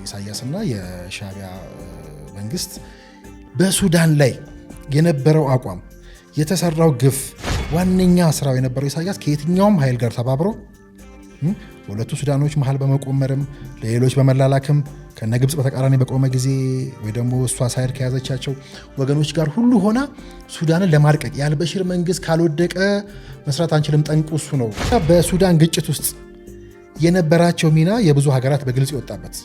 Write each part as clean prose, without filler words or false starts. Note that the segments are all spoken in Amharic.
ኢሳያስና የሻቢያ መንግስት በሱዳን ላይ የነበረው አቋም የተሰራው ግፍ ዋነኛ ስራው የነበረው ኢሳያስ ከየትኛውም ኃይል ጋር ተባብሮ ሁለቱ ሱዳኖች መሃል በመቆመርም ለሌሎች በመላላክም ከነግብጽ በተቃራኒ በቆመ ጊዜ ወይ ደግሞ እሷ ሳይድ ከያዘቻቸው ወገኖች ጋር ሁሉ ሆና ሱዳንን ለማርቀቅ የአልበሽር መንግስት ካልወደቀ መስራት አንችልም ጠንቁ እሱ ነው። በሱዳን ግጭት ውስጥ የነበራቸው ሚና የብዙ ሀገራት በግልጽ ይወጣበት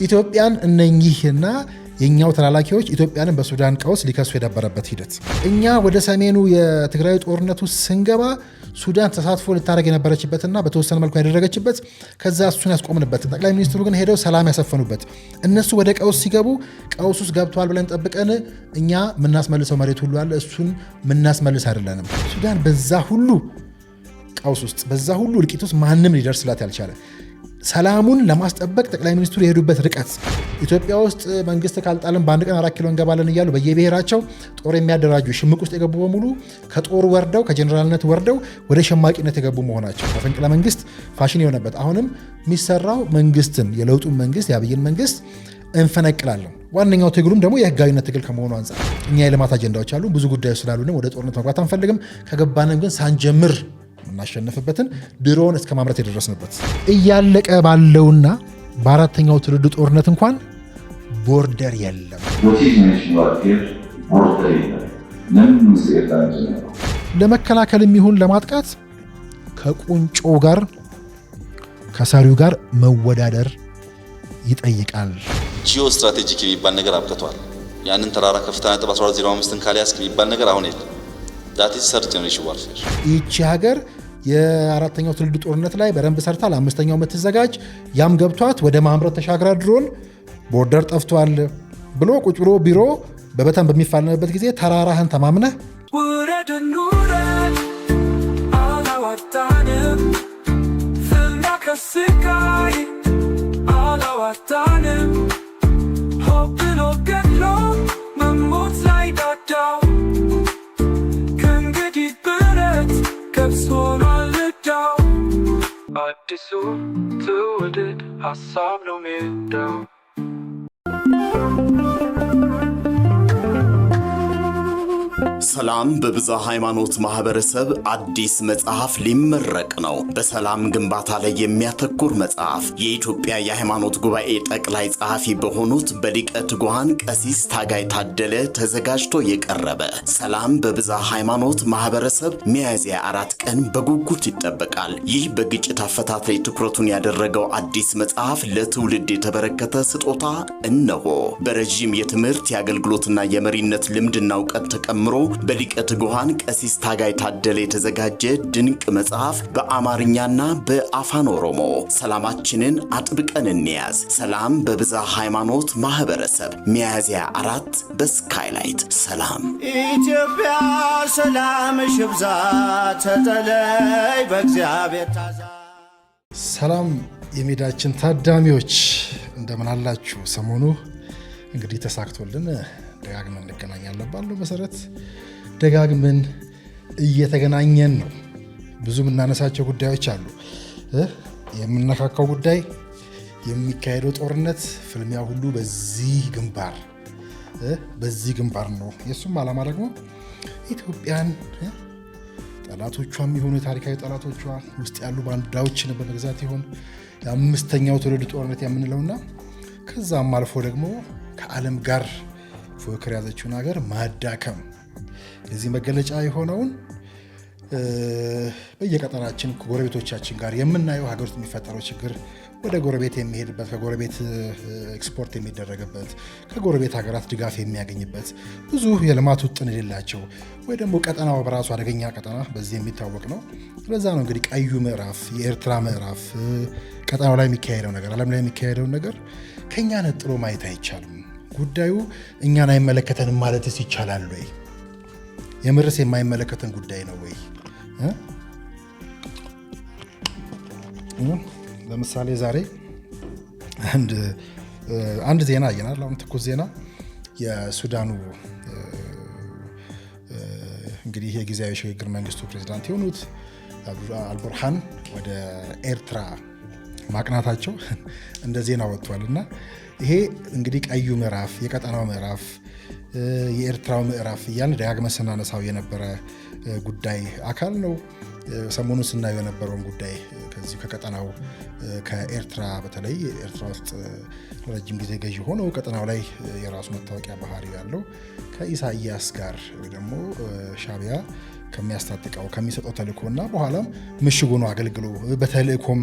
ኢትዮጵያን እነኚህና የኛው ተላላኪዎች ኢትዮጵያንን በሱዳን ቀውስ ሊከሱ የነበረበት ሂደት እኛ ወደ ሰሜኑ የትግራይ ጦርነት ውስጥ ስንገባ ሱዳን ተሳትፎ ልታደርግ የነበረችበትና በተወሰነ መልኩ ያደረገችበት ከዛ እሱን ያስቆምንበት ጠቅላይ ሚኒስትሩ ግን ሄደው ሰላም ያሰፈኑበት እነሱ ወደ ቀውስ ሲገቡ ቀውስ ውስጥ ገብተዋል ብለን ጠብቀን እኛ ምናስመልሰው መሬት ሁሉ አለ እሱን ምናስመልስ አይደለንም። ሱዳን በዛ ሁሉ ቀውስ ውስጥ በዛ ሁሉ እልቂት ውስጥ ማንም ሊደርስላት ያልቻለ ሰላሙን ለማስጠበቅ ጠቅላይ ሚኒስትሩ የሄዱበት ርቀት ኢትዮጵያ ውስጥ መንግስት ካልጣልን በአንድ ቀን 4 ኪሎ እንገባለን እያሉ በየብሔራቸው ጦር የሚያደራጁ ሽምቅ ውስጥ የገቡ በሙሉ ከጦር ወርደው ከጀነራልነት ወርደው ወደ ሸማቂነት የገቡ መሆናቸው መፈንቅለ መንግስት ፋሽን የሆነበት አሁንም የሚሰራው መንግስትን የለውጡን መንግስት የአብይን መንግስት እንፈነቅላለን። ዋነኛው ትግሉም ደግሞ የህጋዊነት ትግል ከመሆኑ አንፃር እኛ የልማት አጀንዳዎች አሉ ብዙ ጉዳዮች ስላሉንም ወደ ጦርነት መግባት አንፈልግም ከገባንም ግን ሳንጀምር እናሸነፍበትን ድሮን እስከ ማምረት የደረስንበት እያለቀ ባለውና በአራተኛው ትውልድ ጦርነት እንኳን ቦርደር የለም። ለመከላከልም ይሁን ለማጥቃት ከቁንጮ ጋር ከሰሪው ጋር መወዳደር ይጠይቃል። ጂኦ ስትራቴጂክ የሚባል ነገር አብቅቷል። ያንን ተራራ ከፍታ ነጥብ 1205 ካሊያስክ የሚባል ነገር አሁን የለም። that is third generation warfare። ይቺ ሀገር የአራተኛው ትውልድ ጦርነት ላይ በደንብ ሰርታ ለአምስተኛው የምትዘጋጅ ያም ገብቷት ወደ ማምረት ተሻግራ ድሮን ቦርደር ጠፍቷል ብሎ ቁጭ ብሎ ቢሮ በበተን በሚፋለምበት ጊዜ ተራራህን ተማምነህ አላዋጣንም ፍና ከስቃይ አላዋጣንም ሆብሎ ገድሎ መሞት ላይ ዳዳው አዲሱ ትውልድ ሀሳብ ነው ሜዳው። ሰላም በብዛ ሃይማኖት ማህበረሰብ አዲስ መጽሐፍ ሊመረቅ ነው። በሰላም ግንባታ ላይ የሚያተኩር መጽሐፍ የኢትዮጵያ የሃይማኖት ጉባኤ ጠቅላይ ጸሐፊ በሆኑት በሊቀ ትጉሃን ቀሲስ ታጋይ ታደለ ተዘጋጅቶ የቀረበ ሰላም በብዛ ሃይማኖት ማህበረሰብ ሚያዝያ 4 ቀን በጉጉት ይጠበቃል። ይህ በግጭት አፈታት ላይ ትኩረቱን ያደረገው አዲስ መጽሐፍ ለትውልድ የተበረከተ ስጦታ እነሆ። በረጅም የትምህርት የአገልግሎትና የመሪነት ልምድና እውቀት ተቀምሮ በሊቀ ትጉሃን ቀሲስ ታጋይ ታደለ የተዘጋጀ ድንቅ መጽሐፍ በአማርኛና በአፋን ኦሮሞ ሰላማችንን አጥብቀን እንያዝ። ሰላም በብዛ ሃይማኖት ማህበረሰብ ሚያዝያ 4 በስካይላይት። ሰላም ኢትዮጵያ ሰላምሽ ይብዛ ተጠለይ በእግዚአብሔር ታዛ። ሰላም የሜዳችን ታዳሚዎች እንደምን አላችሁ? ሰሞኑ እንግዲህ ተሳክቶልን ደጋግመን እንገናኛለን ባለው መሰረት ደጋግመን እየተገናኘን ነው። ብዙ የምናነሳቸው ጉዳዮች አሉ። የምንነካካው ጉዳይ የሚካሄደው ጦርነት ፍልሚያ ሁሉ በዚህ ግንባር ነው። የሱም ዓላማ ደግሞ ኢትዮጵያን ጠላቶቿም የሆኑ የታሪካዊ ጠላቶቿ ውስጥ ያሉ ባንዳዎችን በመግዛት ይሆን የአምስተኛው ትውልድ ጦርነት የምንለውና ከዛም አልፎ ደግሞ ከዓለም ጋር ፉክክር ያዘችውን ሀገር ማዳከም የዚህ መገለጫ የሆነውን በየቀጠናችን ከጎረቤቶቻችን ጋር የምናየው ሀገር ውስጥ የሚፈጠረው ችግር ወደ ጎረቤት የሚሄድበት ከጎረቤት ኤክስፖርት የሚደረግበት ከጎረቤት ሀገራት ድጋፍ የሚያገኝበት ብዙ የልማት ውጥን የሌላቸው ወይ ደግሞ ቀጠናው በራሱ አደገኛ ቀጠና በዚህ የሚታወቅ ነው። ስለዛ ነው እንግዲህ ቀዩ ምዕራፍ የኤርትራ ምዕራፍ ቀጠናው ላይ የሚካሄደው ነገር ዓለም ላይ የሚካሄደውን ነገር ከኛ ነጥሎ ማየት አይቻልም። ጉዳዩ እኛን አይመለከተንም ማለትስ ይቻላል ወይ? የምርስ የማይመለከተን ጉዳይ ነው ወይ? ለምሳሌ ዛሬ አንድ ዜና አየናል። አሁን ትኩስ ዜና የሱዳኑ እንግዲህ የጊዜያዊ ሽግግር መንግስቱ ፕሬዝዳንት የሆኑት አልቡርሃን ወደ ኤርትራ ማቅናታቸው እንደ ዜና ወጥቷል። እና ይሄ እንግዲህ ቀዩ ምዕራፍ፣ የቀጠናው ምዕራፍ፣ የኤርትራው ምዕራፍ እያልን ደጋግመን ስናነሳው የነበረ ጉዳይ አካል ነው። ሰሞኑን ስናየው የነበረውን ጉዳይ ከዚህ ከቀጠናው ከኤርትራ በተለይ ኤርትራ ውስጥ ለረጅም ጊዜ ገዢ ሆነው ቀጠናው ላይ የራሱ መታወቂያ ባህሪ ያለው ከኢሳያስ ጋር ወይ ደግሞ ሻዕቢያ ከሚያስታጥቀው ከሚሰጠው ተልእኮና በኋላም ምሽግ ሆኖ አገልግሎ በተልእኮም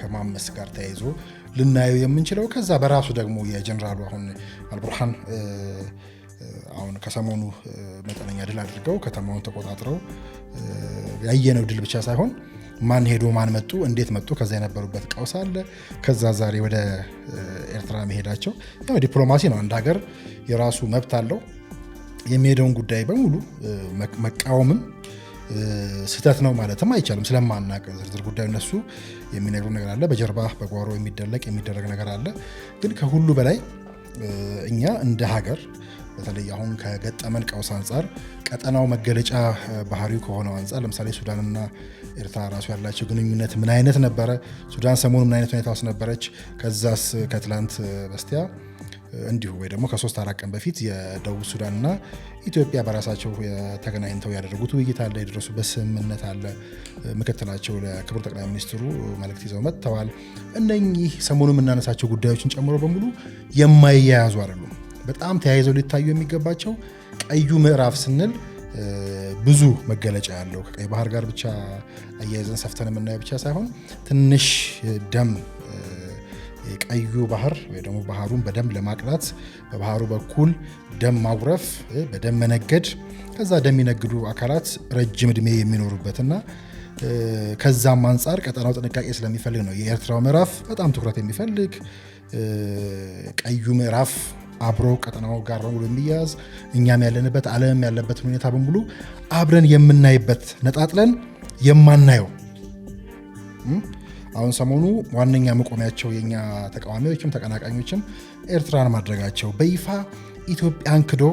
ከማመስ ጋር ተያይዞ ልናየው የምንችለው ከዛ በራሱ ደግሞ የጀነራሉ አሁን አልቡርሃን አሁን ከሰሞኑ መጠነኛ ድል አድርገው ከተማውን ተቆጣጥረው ያየነው ድል ብቻ ሳይሆን ማን ሄዶ ማን መጡ እንዴት መጡ ከዛ የነበሩበት ቀውስ አለ። ከዛ ዛሬ ወደ ኤርትራ መሄዳቸው ያው ዲፕሎማሲ ነው። አንድ ሀገር የራሱ መብት አለው። የሚሄደውን ጉዳይ በሙሉ መቃወምም ስህተት ነው ማለትም አይቻልም። ስለማናቅ ዝርዝር ጉዳዩ እነሱ የሚነግሩ ነገር አለ። በጀርባ በጓሮ የሚደረግ ነገር አለ። ግን ከሁሉ በላይ እኛ እንደ ሀገር በተለይ አሁን ከገጠመን ቀውስ አንጻር ቀጠናው መገለጫ ባህሪው ከሆነው አንጻር ለምሳሌ ሱዳንና ኤርትራ ራሱ ያላቸው ግንኙነት ምን አይነት ነበረ? ሱዳን ሰሞኑ ምን አይነት ሁኔታ ውስጥ ነበረች? ከዛስ ከትላንት በስቲያ እንዲሁ ወይ ደግሞ ከ3-4 ቀን በፊት የደቡብ ሱዳንና ኢትዮጵያ በራሳቸው ተገናኝተው ያደረጉት ውይይት አለ፣ የደረሱበት ስምምነት አለ። ምክትላቸው ለክቡር ጠቅላይ ሚኒስትሩ መልእክት ይዘው መጥተዋል። እነኚህ ሰሞኑ የምናነሳቸው ጉዳዮችን ጨምሮ በሙሉ የማይያያዙ አይደሉም። በጣም ተያይዘው ሊታዩ የሚገባቸው ቀዩ ምዕራፍ ስንል ብዙ መገለጫ ያለው ከቀይ ባህር ጋር ብቻ አያይዘን ሰፍተን የምናየው ብቻ ሳይሆን ትንሽ ደም ቀዩ ባህር ወይ ደግሞ ባህሩን በደም ለማቅላት በባህሩ በኩል ደም ማጉረፍ፣ በደም መነገድ፣ ከዛ ደም የሚነግዱ አካላት ረጅም እድሜ የሚኖሩበትና ከዛም አንጻር ቀጠናው ጥንቃቄ ስለሚፈልግ ነው የኤርትራው ምዕራፍ በጣም ትኩረት የሚፈልግ ቀዩ ምዕራፍ አብሮ ቀጠናው ጋር በሙሉ የሚያዝ እኛም ያለንበት ዓለም ያለበትን ሁኔታ በሙሉ አብረን የምናይበት ነጣጥለን የማናየው አሁን ሰሞኑ ዋነኛ መቆሚያቸው የኛ ተቃዋሚዎችም ተቀናቃኞችም ኤርትራን ማድረጋቸው በይፋ ኢትዮጵያን ክዶ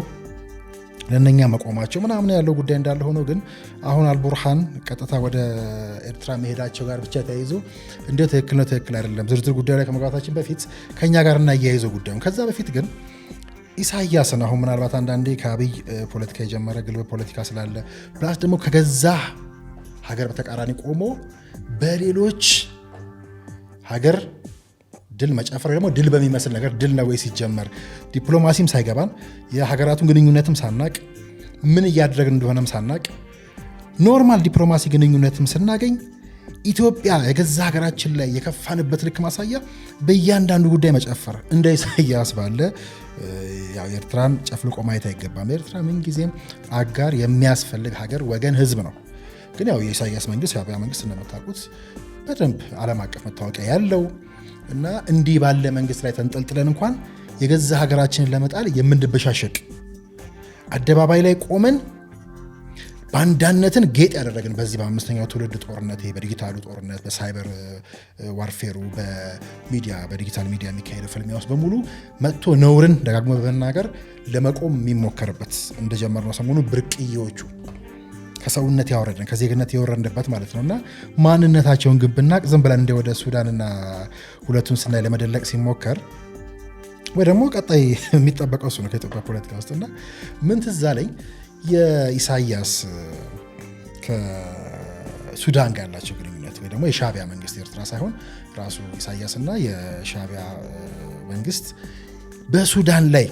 ለነኛ መቆማቸው ምናምን ያለው ጉዳይ እንዳለ ሆኖ ግን አሁን አልቡርሃን ቀጥታ ወደ ኤርትራ መሄዳቸው ጋር ብቻ ተያይዞ እንደ ትክክል ነው ትክክል አይደለም ዝርዝር ጉዳይ ላይ ከመግባታችን በፊት ከኛ ጋር እናያይዘው ጉዳዩን ከዛ በፊት ግን ኢሳያስን አሁን ምናልባት አንዳንዴ ከአብይ ፖለቲካ የጀመረ ግልብ ፖለቲካ ስላለ ፕላስ ደግሞ ከገዛ ሀገር በተቃራኒ ቆሞ በሌሎች ሀገር ድል መጨፈር ደግሞ ድል በሚመስል ነገር ድል ነው ወይ ሲጀመር ዲፕሎማሲም ሳይገባን የሀገራቱን ግንኙነትም ሳናቅ ምን እያደረግን እንደሆነም ሳናቅ ኖርማል ዲፕሎማሲ ግንኙነትም ስናገኝ ኢትዮጵያ የገዛ ሀገራችን ላይ የከፋንበት ልክ ማሳያ በእያንዳንዱ ጉዳይ መጨፈር እንደ ኢሳያስ ባለ ያው ኤርትራን ጨፍልቆ ማየት አይገባም። ኤርትራ ምን ጊዜም አጋር የሚያስፈልግ ሀገር ወገን ህዝብ ነው። ግን ያው የኢሳያስ መንግስት የአብይ መንግስት እንደምታውቁት በደንብ ዓለም አቀፍ መታወቂያ ያለው እና እንዲህ ባለ መንግስት ላይ ተንጠልጥለን እንኳን የገዛ ሀገራችንን ለመጣል የምንበሻሸቅ አደባባይ ላይ ቆመን ባንዳነትን ጌጥ ያደረግን በዚህ በአምስተኛው ትውልድ ጦርነት በዲጂታሉ ጦርነት በሳይበር ዋርፌሩ በሚዲያ በዲጂታል ሚዲያ የሚካሄደው ፍልሚያ ውስጥ በሙሉ መጥቶ ነውርን ደጋግሞ በመናገር ለመቆም የሚሞከርበት እንደጀመርነው ሰሞኑ ብርቅዬዎቹ ከሰውነት ያወረደን ከዜግነት የወረድንበት ማለት ነውና ማንነታቸውን ግን ብናቅ ዝም ብለን እንደ ወደ ሱዳንና ሁለቱን ስናይ ለመደለቅ ሲሞከር ወይ ደግሞ ቀጣይ የሚጠበቀው እሱ ነው ከኢትዮጵያ ፖለቲካ ውስጥና ምን ትዝ አለኝ የኢሳያስ ከሱዳን ጋር ያላቸው ግንኙነት ወይ ደግሞ የሻዕቢያ መንግስት ኤርትራ ሳይሆን ራሱ ኢሳያስና የሻዕቢያ መንግስት በሱዳን ላይ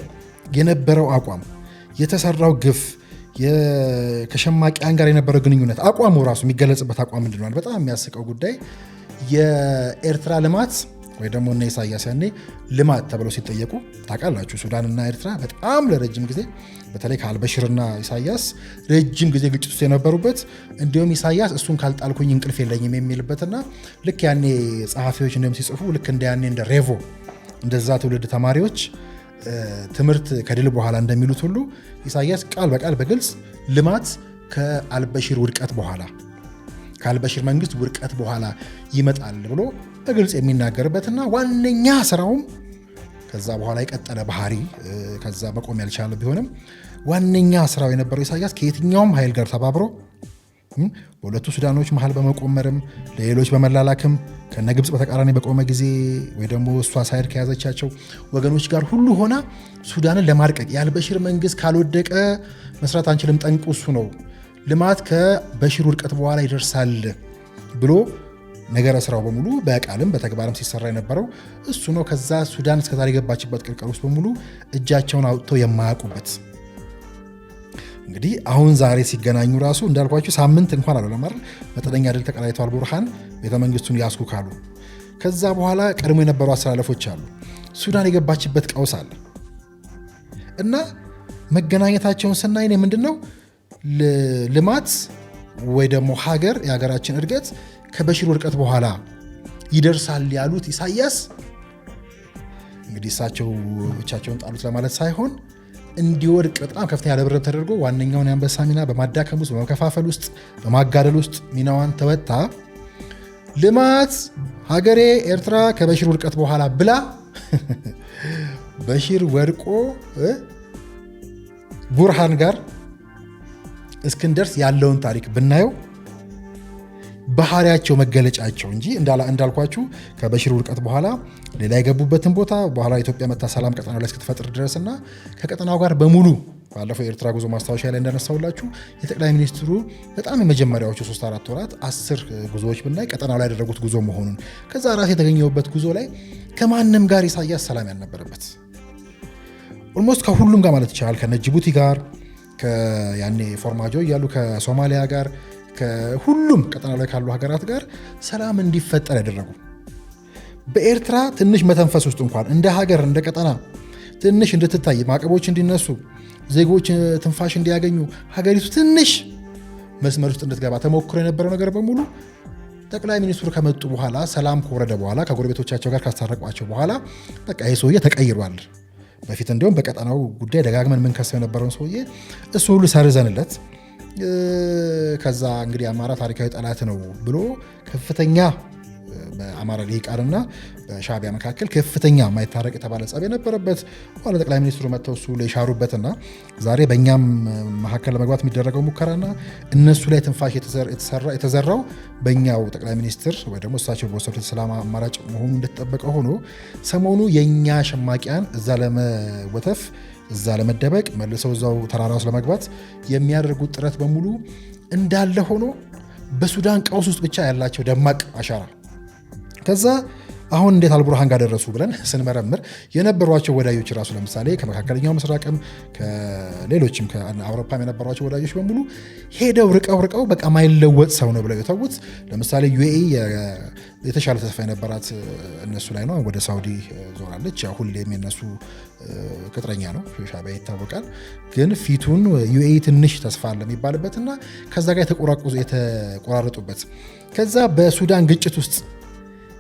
የነበረው አቋም የተሰራው ግፍ ከሸማቂያን ጋር የነበረው ግንኙነት አቋሙ ራሱ የሚገለጽበት አቋም ምንድነው? በጣም የሚያስቀው ጉዳይ የኤርትራ ልማት ወይ ደግሞ እነ ኢሳያስ ያኔ ልማት ተብለው ሲጠየቁ ታውቃላችሁ ሱዳንና ኤርትራ በጣም ለረጅም ጊዜ በተለይ ከአልበሽርና ኢሳያስ ረጅም ጊዜ ግጭት ውስጥ የነበሩበት እንዲሁም ኢሳያስ እሱን ካልጣልኩኝ እንቅልፍ የለኝም የሚልበትና ልክ ያኔ ጸሐፊዎች እንደም ሲጽፉ ልክ እንደ ያኔ እንደ ሬቮ እንደዛ ትውልድ ተማሪዎች ትምህርት ከድል በኋላ እንደሚሉት ሁሉ ኢሳያስ ቃል በቃል በግልጽ ልማት ከአልበሽር ውድቀት በኋላ ከአልበሽር መንግስት ውድቀት በኋላ ይመጣል ብሎ በግልጽ የሚናገርበትና ዋነኛ ስራውም ከዛ በኋላ የቀጠለ ባህሪ ከዛ መቆም ያልቻለ ቢሆንም ዋነኛ ስራው የነበረው ኢሳያስ ከየትኛውም ኃይል ጋር ተባብሮ በሁለቱ ሱዳኖች መሃል በመቆመርም ለሌሎች በመላላክም ከነ ግብፅ በተቃራኒ በቆመ ጊዜ ወይ ደግሞ እሷ ሳይድ ከያዘቻቸው ወገኖች ጋር ሁሉ ሆና ሱዳንን ለማርቀቅ የአልበሽር መንግስት ካልወደቀ መስራት አንችልም፣ ጠንቁ እሱ ነው፣ ልማት ከበሽር ውድቀት በኋላ ይደርሳል ብሎ ነገረ ስራው በሙሉ በቃልም በተግባርም ሲሰራ የነበረው እሱ ነው። ከዛ ሱዳን እስከዛሬ የገባችበት ቅርቅር ውስጥ በሙሉ እጃቸውን አውጥተው የማያውቁበት እንግዲህ አሁን ዛሬ ሲገናኙ ራሱ እንዳልኳችሁ ሳምንት እንኳን አለው ለማር መጠነኛ ድል ተቀዳጅተዋል። ቡርሃን ቤተመንግስቱን ያስኩ ካሉ ከዛ በኋላ ቀድሞ የነበሩ አስተላለፎች አሉ። ሱዳን የገባችበት ቀውስ አለ እና መገናኘታቸውን ስናይ ምንድነው ልማት ወይ ደግሞ ሀገር የሀገራችን እድገት ከበሽር ውድቀት በኋላ ይደርሳል ያሉት ኢሳያስ እንግዲህ እሳቸው ብቻቸውን ጣሉት ለማለት ሳይሆን እንዲወድቅ በጣም ከፍተኛ ርብርብ ተደርጎ ዋነኛውን የአንበሳ ሚና በማዳከም ውስጥ በመከፋፈል ውስጥ በማጋደል ውስጥ ሚናዋን ተወጣ። ልማት ሀገሬ ኤርትራ ከበሽር ውድቀት በኋላ ብላ በሽር ወድቆ ቡርሃን ጋር እስክንደርስ ያለውን ታሪክ ብናየው ባህሪያቸው መገለጫቸው እንጂ እንዳልኳችሁ ከበሽር ውድቀት በኋላ ሌላ የገቡበትን ቦታ በኋላ ኢትዮጵያ መታ ሰላም ቀጠናው ላይ እስክትፈጥር ድረስና ከቀጠናው ጋር በሙሉ ባለፈው የኤርትራ ጉዞ ማስታወሻ ላይ እንዳነሳውላችሁ የጠቅላይ ሚኒስትሩ በጣም የመጀመሪያዎቹ 3-4 ወራት 10 ጉዞዎች ብናይ ቀጠናው ላይ ያደረጉት ጉዞ መሆኑን ከዛ ራስ የተገኘውበት ጉዞ ላይ ከማንም ጋር ኢሳያስ ሰላም ያልነበረበት ኦልሞስት ከሁሉም ጋር ማለት ይቻላል ከነ ጅቡቲ ጋር ከያኔ ፎርማጆ እያሉ ከሶማሊያ ጋር ከሁሉም ቀጠና ላይ ካሉ ሀገራት ጋር ሰላም እንዲፈጠር ያደረጉ በኤርትራ ትንሽ መተንፈስ ውስጥ እንኳን እንደ ሀገር እንደ ቀጠና ትንሽ እንድትታይ ማዕቀቦች እንዲነሱ ዜጎች ትንፋሽ እንዲያገኙ ሀገሪቱ ትንሽ መስመር ውስጥ እንድትገባ ተሞክሮ የነበረው ነገር በሙሉ ጠቅላይ ሚኒስትሩ ከመጡ በኋላ ሰላም ከወረደ በኋላ ከጎረቤቶቻቸው ጋር ካስታረቋቸው በኋላ በቃ ይሄ ሰውዬ ተቀይሯል። በፊት እንዲሁም በቀጠናው ጉዳይ ደጋግመን የምንከሰው የነበረውን ሰውዬ እሱ ሁሉ ሰርዘንለት ከዛ እንግዲህ አማራ ታሪካዊ ጠላት ነው ብሎ ከፍተኛ በአማራ ልሂቃንና በሻዕቢያ መካከል ከፍተኛ ማይታረቅ የተባለ ጸብ የነበረበት ኋላ ጠቅላይ ሚኒስትሩ መጥተው እሱ ላይ ሻሩበትና ዛሬ በእኛም መካከል ለመግባት የሚደረገው ሙከራና እነሱ ላይ ትንፋሽ የተዘራው በእኛው ጠቅላይ ሚኒስትር ወይ ደግሞ እሳቸው በወሰዱት የሰላም አማራጭ መሆኑ እንደተጠበቀ ሆኖ ሰሞኑ የእኛ ሸማቂያን እዛ ለመወተፍ እዛ ለመደበቅ መልሰው እዛው ተራራ ውስጥ ለመግባት የሚያደርጉት ጥረት በሙሉ እንዳለ ሆኖ በሱዳን ቀውስ ውስጥ ብቻ ያላቸው ደማቅ አሻራ ከዛ አሁን እንዴት አልቡርሃን ጋር ደረሱ ብለን ስንመረምር የነበሯቸው ወዳጆች ራሱ ለምሳሌ ከመካከለኛው ምስራቅም ከሌሎችም ከአውሮፓም የነበሯቸው ወዳጆች በሙሉ ሄደው ርቀው በቃ ማይለወጥ ሰው ነው ብለው የተዉት። ለምሳሌ ዩኤኢ የተሻለ ተስፋ የነበራት እነሱ ላይ ነው። ወደ ሳውዲ ዞራለች። ሁሌም የነሱ ቅጥረኛ ነው፣ ሻዕቢያ ይታወቃል። ግን ፊቱን ዩኤኢ ትንሽ ተስፋ አለ የሚባልበትና ከዛ ጋር የተቆራረጡበት ከዛ በሱዳን ግጭት ውስጥ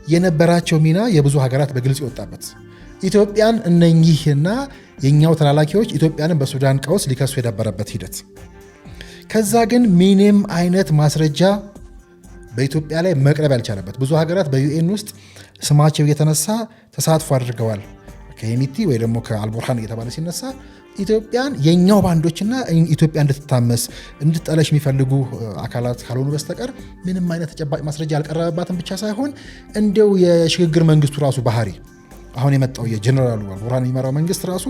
የነበራቸው ሚና የብዙ ሀገራት በግልጽ የወጣበት ኢትዮጵያን እነኚህና የኛው ተላላኪዎች ኢትዮጵያንን በሱዳን ቀውስ ሊከሱ የነበረበት ሂደት ከዛ ግን ምንም አይነት ማስረጃ በኢትዮጵያ ላይ መቅረብ ያልቻለበት ብዙ ሀገራት በዩኤን ውስጥ ስማቸው የተነሳ ተሳትፎ አድርገዋል። ከሄሚቲ ወይ ደግሞ ከአልቡርሃን እየተባለ ሲነሳ ኢትዮጵያን የኛው ባንዶችና ኢትዮጵያ እንድትታመስ እንድትጠለሽ የሚፈልጉ አካላት ካልሆኑ በስተቀር ምንም አይነት ተጨባጭ ማስረጃ ያልቀረበባትን ብቻ ሳይሆን እንደው የሽግግር መንግስቱ ራሱ ባህሪ አሁን የመጣው የጀነራሉ አልቡርሃን የሚመራው መንግስት ራሱ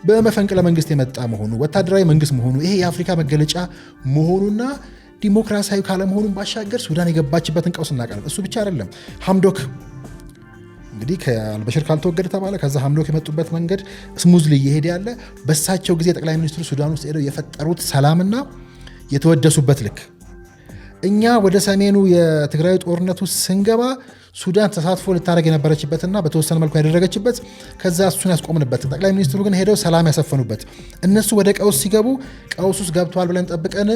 በመፈንቅለ መንግስት የመጣ መሆኑ ወታደራዊ መንግስት መሆኑ ይሄ የአፍሪካ መገለጫ መሆኑና ዲሞክራሲያዊ ካለመሆኑን ባሻገር ሱዳን የገባችበትን ቀውስ እናውቃለን። እሱ ብቻ አይደለም። ሐምዶክ እንግዲህ ከአልበሽር ካልተወገደ ተባለ። ከዛ ሐምዶክ የመጡበት መንገድ ስሙዝሊ እየሄደ ያለ በሳቸው ጊዜ ጠቅላይ ሚኒስትሩ ሱዳን ውስጥ ሄደው የፈጠሩት ሰላምና የተወደሱበት ልክ እኛ ወደ ሰሜኑ የትግራይ ጦርነት ውስጥ ስንገባ ሱዳን ተሳትፎ ልታደርግ የነበረችበትና በተወሰነ መልኩ ያደረገችበት ከዛ እሱን ያስቆምንበት ጠቅላይ ሚኒስትሩ ግን ሄደው ሰላም ያሰፈኑበት እነሱ ወደ ቀውስ ሲገቡ ቀውስ ውስጥ ገብተዋል ብለን ጠብቀን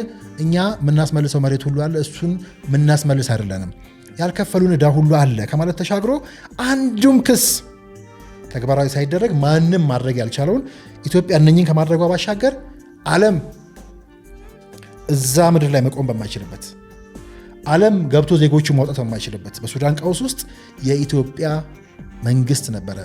እኛ የምናስመልሰው መሬት ሁሉ አለ እሱን የምናስመልስ አይደለንም ያልከፈሉን ዕዳ ሁሉ አለ ከማለት ተሻግሮ አንዱም ክስ ተግባራዊ ሳይደረግ ማንም ማድረግ ያልቻለውን ኢትዮጵያ እነኝን ከማድረጓ ባሻገር ዓለም እዛ ምድር ላይ መቆም በማይችልበት ዓለም ገብቶ ዜጎቹ ማውጣት በማይችልበት በሱዳን ቀውስ ውስጥ የኢትዮጵያ መንግስት ነበረ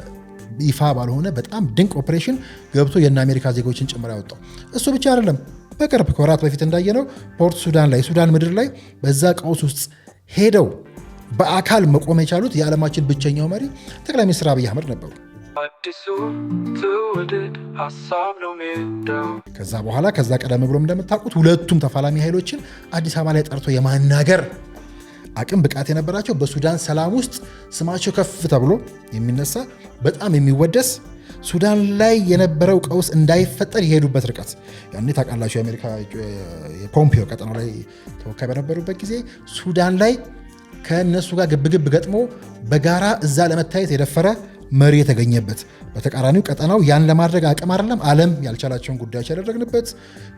ይፋ ባልሆነ በጣም ድንቅ ኦፕሬሽን ገብቶ የእነ አሜሪካ ዜጎችን ጭምር ያወጣው። እሱ ብቻ አይደለም። በቅርብ ከወራት በፊት እንዳየነው ፖርት ሱዳን ላይ ሱዳን ምድር ላይ በዛ ቀውስ ውስጥ ሄደው በአካል መቆም የቻሉት የዓለማችን ብቸኛው መሪ ጠቅላይ ሚኒስትር አብይ አህመድ ነበሩ። ከዛ ቀደም ብሎም እንደምታውቁት ሁለቱም ተፋላሚ ኃይሎችን አዲስ አበባ ላይ ጠርቶ የማናገር አቅም ብቃት የነበራቸው በሱዳን ሰላም ውስጥ ስማቸው ከፍ ተብሎ የሚነሳ በጣም የሚወደስ ሱዳን ላይ የነበረው ቀውስ እንዳይፈጠር የሄዱበት ርቀት ያኔ ታውቃላችሁ የአሜሪካ የፖምፒዮ ቀጠናው ላይ ተወካይ በነበሩበት ጊዜ ሱዳን ላይ ከነሱ ጋር ግብግብ ገጥሞ በጋራ እዛ ለመታየት የደፈረ መሪ የተገኘበት በተቃራኒው ቀጠናው ያን ለማድረግ አቅም አይደለም ዓለም ያልቻላቸውን ጉዳዮች ያደረግንበት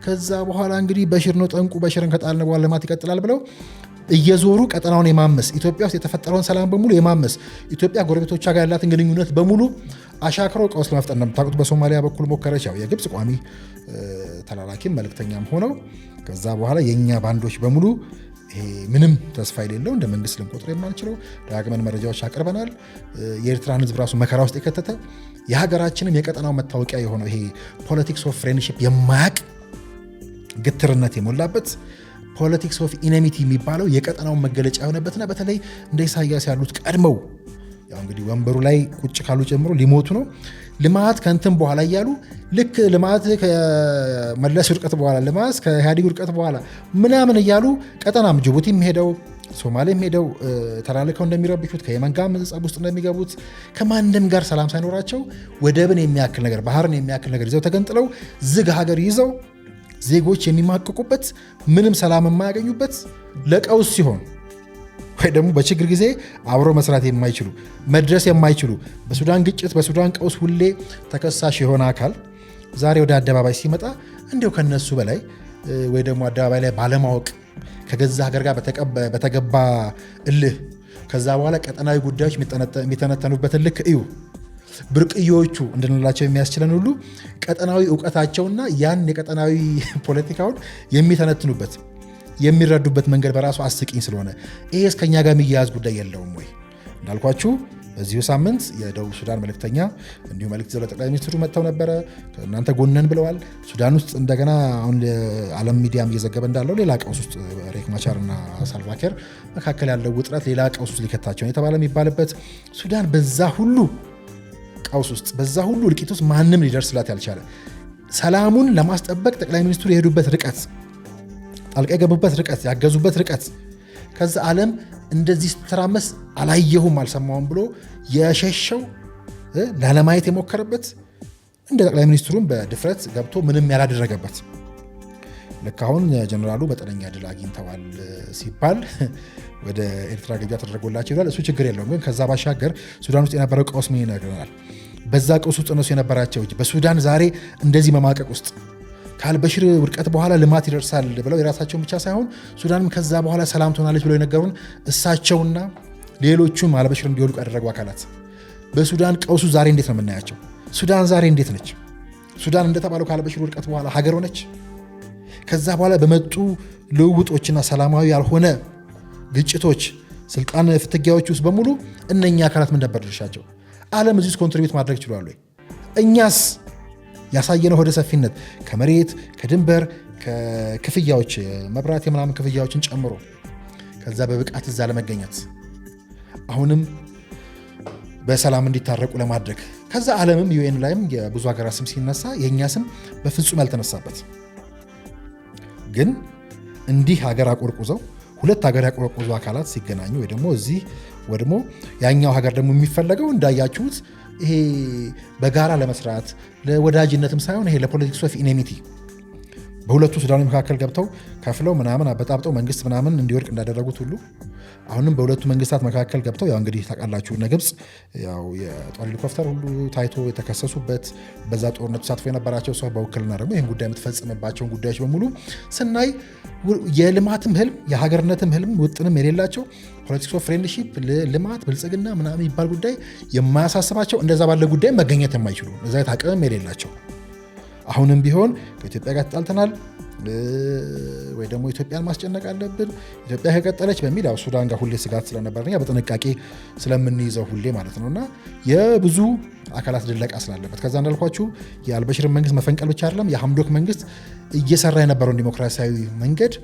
ከዛ በኋላ እንግዲህ በሽር ነው ጠንቁ በሽርን ከጣልን በኋላ ልማት ይቀጥላል ብለው እየዞሩ ቀጠናውን የማመስ ኢትዮጵያ ውስጥ የተፈጠረውን ሰላም በሙሉ የማመስ ኢትዮጵያ ጎረቤቶቿ ጋር ያላትን ግንኙነት በሙሉ አሻክሮ ቀውስ ለመፍጠር እንደምታውቁት በሶማሊያ በኩል ሞከረች። ያው የግብፅ ቋሚ ተላላኪም መልእክተኛም ሆነው ከዛ በኋላ የኛ ባንዶች በሙሉ ምንም ተስፋ የሌለው እንደ መንግስት ልንቆጥር የማንችለው ዳግመን መረጃዎች አቅርበናል። የኤርትራን ህዝብ ራሱ መከራ ውስጥ የከተተ የሀገራችንም የቀጠናው መታወቂያ የሆነው ይሄ ፖለቲክስ ኦፍ ፍሬንድሺፕ የማያቅ ግትርነት የሞላበት ፖለቲክስ ኦፍ ኢነሚቲ የሚባለው የቀጠናውን መገለጫ የሆነበትና በተለይ እንደ ኢሳያስ ያሉት ቀድመው ያው እንግዲህ ወንበሩ ላይ ቁጭ ካሉ ጀምሮ ሊሞቱ ነው ልማት ከንትን በኋላ እያሉ ልክ ልማት ከመለስ ውድቀት በኋላ ልማት ከኢህአዴግ ውድቀት በኋላ ምናምን እያሉ ቀጠናም ጅቡቲም ሄደው ሶማሌም ሄደው ተላልከው እንደሚረብሹት ከየመን ጋር ጸብ ውስጥ እንደሚገቡት ከማንም ጋር ሰላም ሳይኖራቸው ወደብን የሚያክል ነገር ባህርን የሚያክል ነገር ይዘው ተገንጥለው ዝግ ሀገር ይዘው ዜጎች የሚማቅቁበት ምንም ሰላም የማያገኙበት ለቀውስ ሲሆን ወይ ደግሞ በችግር ጊዜ አብሮ መስራት የማይችሉ መድረስ የማይችሉ በሱዳን ግጭት በሱዳን ቀውስ ሁሌ ተከሳሽ የሆነ አካል ዛሬ ወደ አደባባይ ሲመጣ እንዲያው ከነሱ በላይ ወይ ደግሞ አደባባይ ላይ ባለማወቅ ከገዛ ሀገር ጋር በተገባ እልህ ከዛ በኋላ ቀጠናዊ ጉዳዮች የሚተነተኑበትን ልክ እዩ ብርቅዮቹ እንድንላቸው የሚያስችለን ሁሉ ቀጠናዊ እውቀታቸውና ያን የቀጠናዊ ፖለቲካውን የሚተነትኑበት የሚረዱበት መንገድ በራሱ አስቂኝ ስለሆነ ይሄ እስከኛ ጋር የሚያያዝ ጉዳይ የለውም ወይ? እንዳልኳችሁ በዚሁ ሳምንት የደቡብ ሱዳን መልእክተኛ እንዲሁ መልእክት ይዘው ለጠቅላይ ሚኒስትሩ መጥተው ነበረ። እናንተ ጎነን ብለዋል። ሱዳን ውስጥ እንደገና አሁን ዓለም ሚዲያም እየዘገበ እንዳለው ሌላ ቀውስ ውስጥ ሬክ ማቻር እና ሳልቫኪር መካከል ያለው ውጥረት ሌላ ቀውስ ውስጥ ሊከታቸው የተባለ የሚባልበት ሱዳን በዛ ሁሉ ቀውስ ውስጥ በዛ ሁሉ እልቂት ውስጥ ማንም ሊደርስላት ያልቻለ ሰላሙን ለማስጠበቅ ጠቅላይ ሚኒስትሩ የሄዱበት ርቀት ጣልቃ የገቡበት ርቀት ያገዙበት ርቀት ከዛ ዓለም እንደዚህ ስትራመስ አላየሁም አልሰማሁም ብሎ የሸሸው ላለማየት የሞከረበት እንደ ጠቅላይ ሚኒስትሩም በድፍረት ገብቶ ምንም ያላደረገበት ልክ አሁን ጀነራሉ መጠነኛ ድል አግኝተዋል ሲባል ወደ ኤርትራ ግብዣ ተደረጎላቸው ይላል። እሱ ችግር የለውም። ግን ከዛ ባሻገር ሱዳን ውስጥ የነበረው ቀውስ ምን ይነግረናል? በዛ ቀውስ ውስጥ እነሱ የነበራቸው በሱዳን ዛሬ እንደዚህ መማቀቅ ውስጥ ከአልበሽር ውድቀት በኋላ ልማት ይደርሳል ብለው የራሳቸውን ብቻ ሳይሆን ሱዳንም ከዛ በኋላ ሰላም ትሆናለች ብለው የነገሩን እሳቸውና ሌሎቹም አልበሽር እንዲወድቁ ያደረጉ አካላት በሱዳን ቀውሱ ዛሬ እንዴት ነው የምናያቸው? ሱዳን ዛሬ እንዴት ነች? ሱዳን እንደተባለው ከአልበሽር ውድቀት በኋላ ሀገር ሆነች? ከዛ በኋላ በመጡ ልውውጦችና ሰላማዊ ያልሆነ ግጭቶች፣ ስልጣን ፍትጊያዎች ውስጥ በሙሉ እነኛ አካላት ምን ነበር ድርሻቸው? ዓለም እዚህ ውስጥ ኮንትሪቢዩት ማድረግ ይችላሉ ወይ? እኛስ ያሳየነው ወደ ሰፊነት ከመሬት ከድንበር ከክፍያዎች መብራት የምናምን ክፍያዎችን ጨምሮ ከዛ በብቃት እዛ ለመገኘት አሁንም በሰላም እንዲታረቁ ለማድረግ ከዛ ዓለምም ዩኤን ላይም የብዙ ሀገራት ስም ሲነሳ የእኛ ስም በፍጹም ያልተነሳበት ግን እንዲህ ሀገር አቆርቁዘው ሁለት ሀገር ያቆረቆዙ አካላት ሲገናኙ ወይ ደግሞ እዚህ ወይ ደግሞ ያኛው ሀገር ደግሞ የሚፈለገው እንዳያችሁት ይሄ በጋራ ለመስራት ለወዳጅነትም ሳይሆን ይሄ ለፖለቲክስ ኦፍ ኢኔሚቲ በሁለቱ ሱዳኖች መካከል ገብተው ከፍለው ምናምን አበጣብጠው መንግስት ምናምን እንዲወድቅ እንዳደረጉት ሁሉ አሁንም በሁለቱ መንግስታት መካከል ገብተው ያው እንግዲህ ታውቃላችሁ እነ ግብፅ ያው የጦር ሄሊኮፕተር ሁሉ ታይቶ የተከሰሱበት በዛ ጦርነት ተሳትፎ የነበራቸው ሰው በውክልና ደግሞ ይህን ጉዳይ የምትፈጽምባቸውን ጉዳዮች በሙሉ ስናይ የልማትም ህልም የሀገርነትም ህልም ውጥንም የሌላቸው ፖለቲክስ ኦፍ ፍሬንድሺፕ ልማት ብልጽግና ምናምን የሚባል ጉዳይ የማያሳስባቸው እንደዛ ባለ ጉዳይ መገኘት የማይችሉ እዛ አቅምም የሌላቸው አሁንም ቢሆን ከኢትዮጵያ ጋር ተጣልተናል ወይ ደግሞ ኢትዮጵያን ማስጨነቅ አለብን ኢትዮጵያ ከቀጠለች በሚል ያው ሱዳን ጋር ሁሌ ስጋት ስለነበረኛ በጥንቃቄ ስለምንይዘው ሁሌ ማለት ነውና የብዙ አካላት ድለቃ ስላለበት ከዛ እንዳልኳችሁ የአልበሽር መንግስት መፈንቀል ብቻ አይደለም የሐምዶክ መንግስት እየሰራ የነበረውን ዲሞክራሲያዊ መንገድ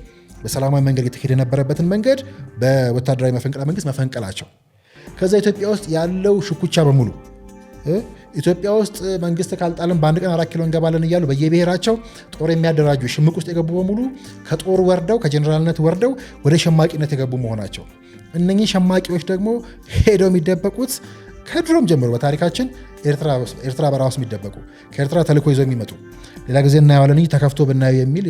በሰላማዊ መንገድ የተካሄደ የነበረበትን መንገድ በወታደራዊ መፈንቅለ መንግስት መፈንቀላቸው ከዛ ኢትዮጵያ ውስጥ ያለው ሽኩቻ በሙሉ ኢትዮጵያ ውስጥ መንግስት ካልጣልን በአንድ ቀን 4 ኪሎ እንገባለን እያሉ በየብሔራቸው ጦር የሚያደራጁ ሽምቅ ውስጥ የገቡ በሙሉ ከጦር ወርደው ከጀነራልነት ወርደው ወደ ሸማቂነት የገቡ መሆናቸው እነኚህ ሸማቂዎች ደግሞ ሄደው የሚደበቁት ከድሮም ጀምሮ በታሪካችን ኤርትራ በረሃ ውስጥ የሚደበቁ ከኤርትራ ተልኮ ይዘው የሚመጡ ሌላ ጊዜ እናየዋለን እንጂ ተከፍቶ ብናየው የሚል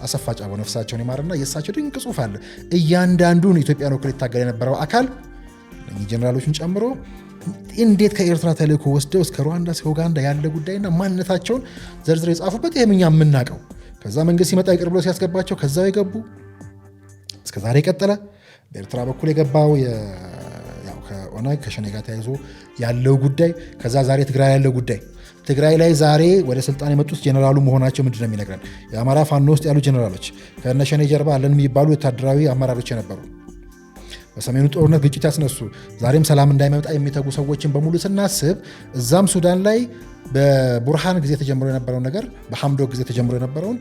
አሰፋ ጫቦ ነፍሳቸውን ይማርና የእሳቸው ድንቅ ጽሑፍ አለ እያንዳንዱን ኢትዮጵያን ወክሎ ይታገል የነበረው አካል እነኚህ ጀነራሎችን ጨምሮ እንዴት ከኤርትራ ተልእኮ ወስደው እስከ ሩዋንዳ እስከ ኡጋንዳ ያለ ጉዳይና ማንነታቸውን ዘርዝረው የጻፉበት ይሄም እኛ የምናውቀው ከዛ መንግስት ሲመጣ ይቅር ብሎ ሲያስገባቸው ከዛው የገቡ እስከ ዛሬ የቀጠለ በኤርትራ በኩል የገባው ያው ከኦነግ ከሸኔ ጋር ተያይዞ ያለው ጉዳይ ከዛ ዛሬ ትግራይ ያለው ጉዳይ ትግራይ ላይ ዛሬ ወደ ስልጣን የመጡት ጀነራሉ መሆናቸው ምንድነው የሚነግረን የአማራ ፋኖ ውስጥ ያሉ ጀነራሎች ከነሸኔ ጀርባ አለን የሚባሉ ወታደራዊ አመራሮች የነበሩ በሰሜኑ ጦርነት ግጭት ያስነሱ ዛሬም ሰላም እንዳይመጣ የሚተጉ ሰዎችን በሙሉ ስናስብ እዛም ሱዳን ላይ በቡርሃን ጊዜ ተጀምሮ የነበረው ነገር በሐምዶክ ጊዜ ተጀምሮ የነበረውን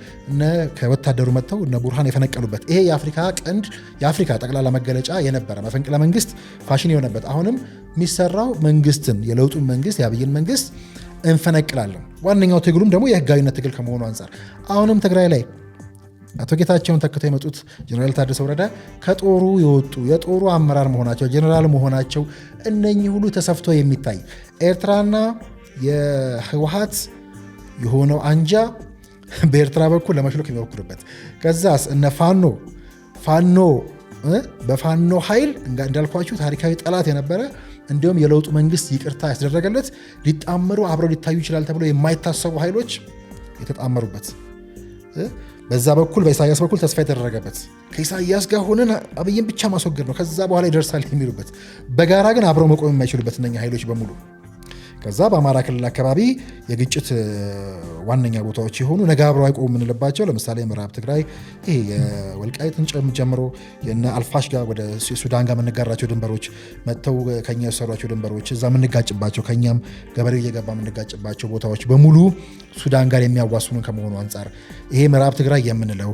ከወታደሩ መጥተው ቡርሃን የፈነቀሉበት ይሄ የአፍሪካ ቀንድ የአፍሪካ ጠቅላላ መገለጫ የነበረ መፈንቅለ መንግስት ፋሽን የሆነበት አሁንም የሚሰራው መንግስትን የለውጡን መንግስት የአብይን መንግስት እንፈነቅላለን ዋነኛው ትግሉም ደግሞ የህጋዊነት ትግል ከመሆኑ አንጻር አሁንም ትግራይ ላይ አቶ ጌታቸውን ተክተው የመጡት ጀነራል ታደሰ ወረደ ከጦሩ የወጡ የጦሩ አመራር መሆናቸው ጀነራል መሆናቸው እነኚህ ሁሉ ተሰፍቶ የሚታይ ኤርትራና የህወሓት የሆነው አንጃ በኤርትራ በኩል ለመሽሎክ የሚሞክሩበት ከዛስ እነ ፋኖ በፋኖ ኃይል እንዳልኳችሁ ታሪካዊ ጠላት የነበረ እንዲሁም የለውጡ መንግስት ይቅርታ ያስደረገለት ሊጣመሩ አብረው ሊታዩ ይችላል ተብሎ የማይታሰቡ ኃይሎች የተጣመሩበት በዛ በኩል በኢሳያስ በኩል ተስፋ የተደረገበት ከኢሳያስ ጋር ሆነን አብይን ብቻ ማስወገድ ነው ከዛ በኋላ ይደርሳል የሚሉበት በጋራ ግን አብረው መቆም የማይችሉበት እነኛ ኃይሎች በሙሉ ከዛ በአማራ ክልል አካባቢ የግጭት ዋነኛ ቦታዎች የሆኑ ነገ አብረው አይቆሙ የምንልባቸው ለምሳሌ ምዕራብ ትግራይ ይሄ የወልቃይትን ጨምሮ የነ አልፋሽጋ ወደ ሱዳን ጋር የምንጋራቸው ድንበሮች መጥተው ከኛ የሰሯቸው ድንበሮች እዛ የምንጋጭባቸው ከኛም ገበሬው እየገባ የምንጋጭባቸው ቦታዎች በሙሉ ሱዳን ጋር የሚያዋስኑን ከመሆኑ አንጻር ይሄ ምዕራብ ትግራይ የምንለው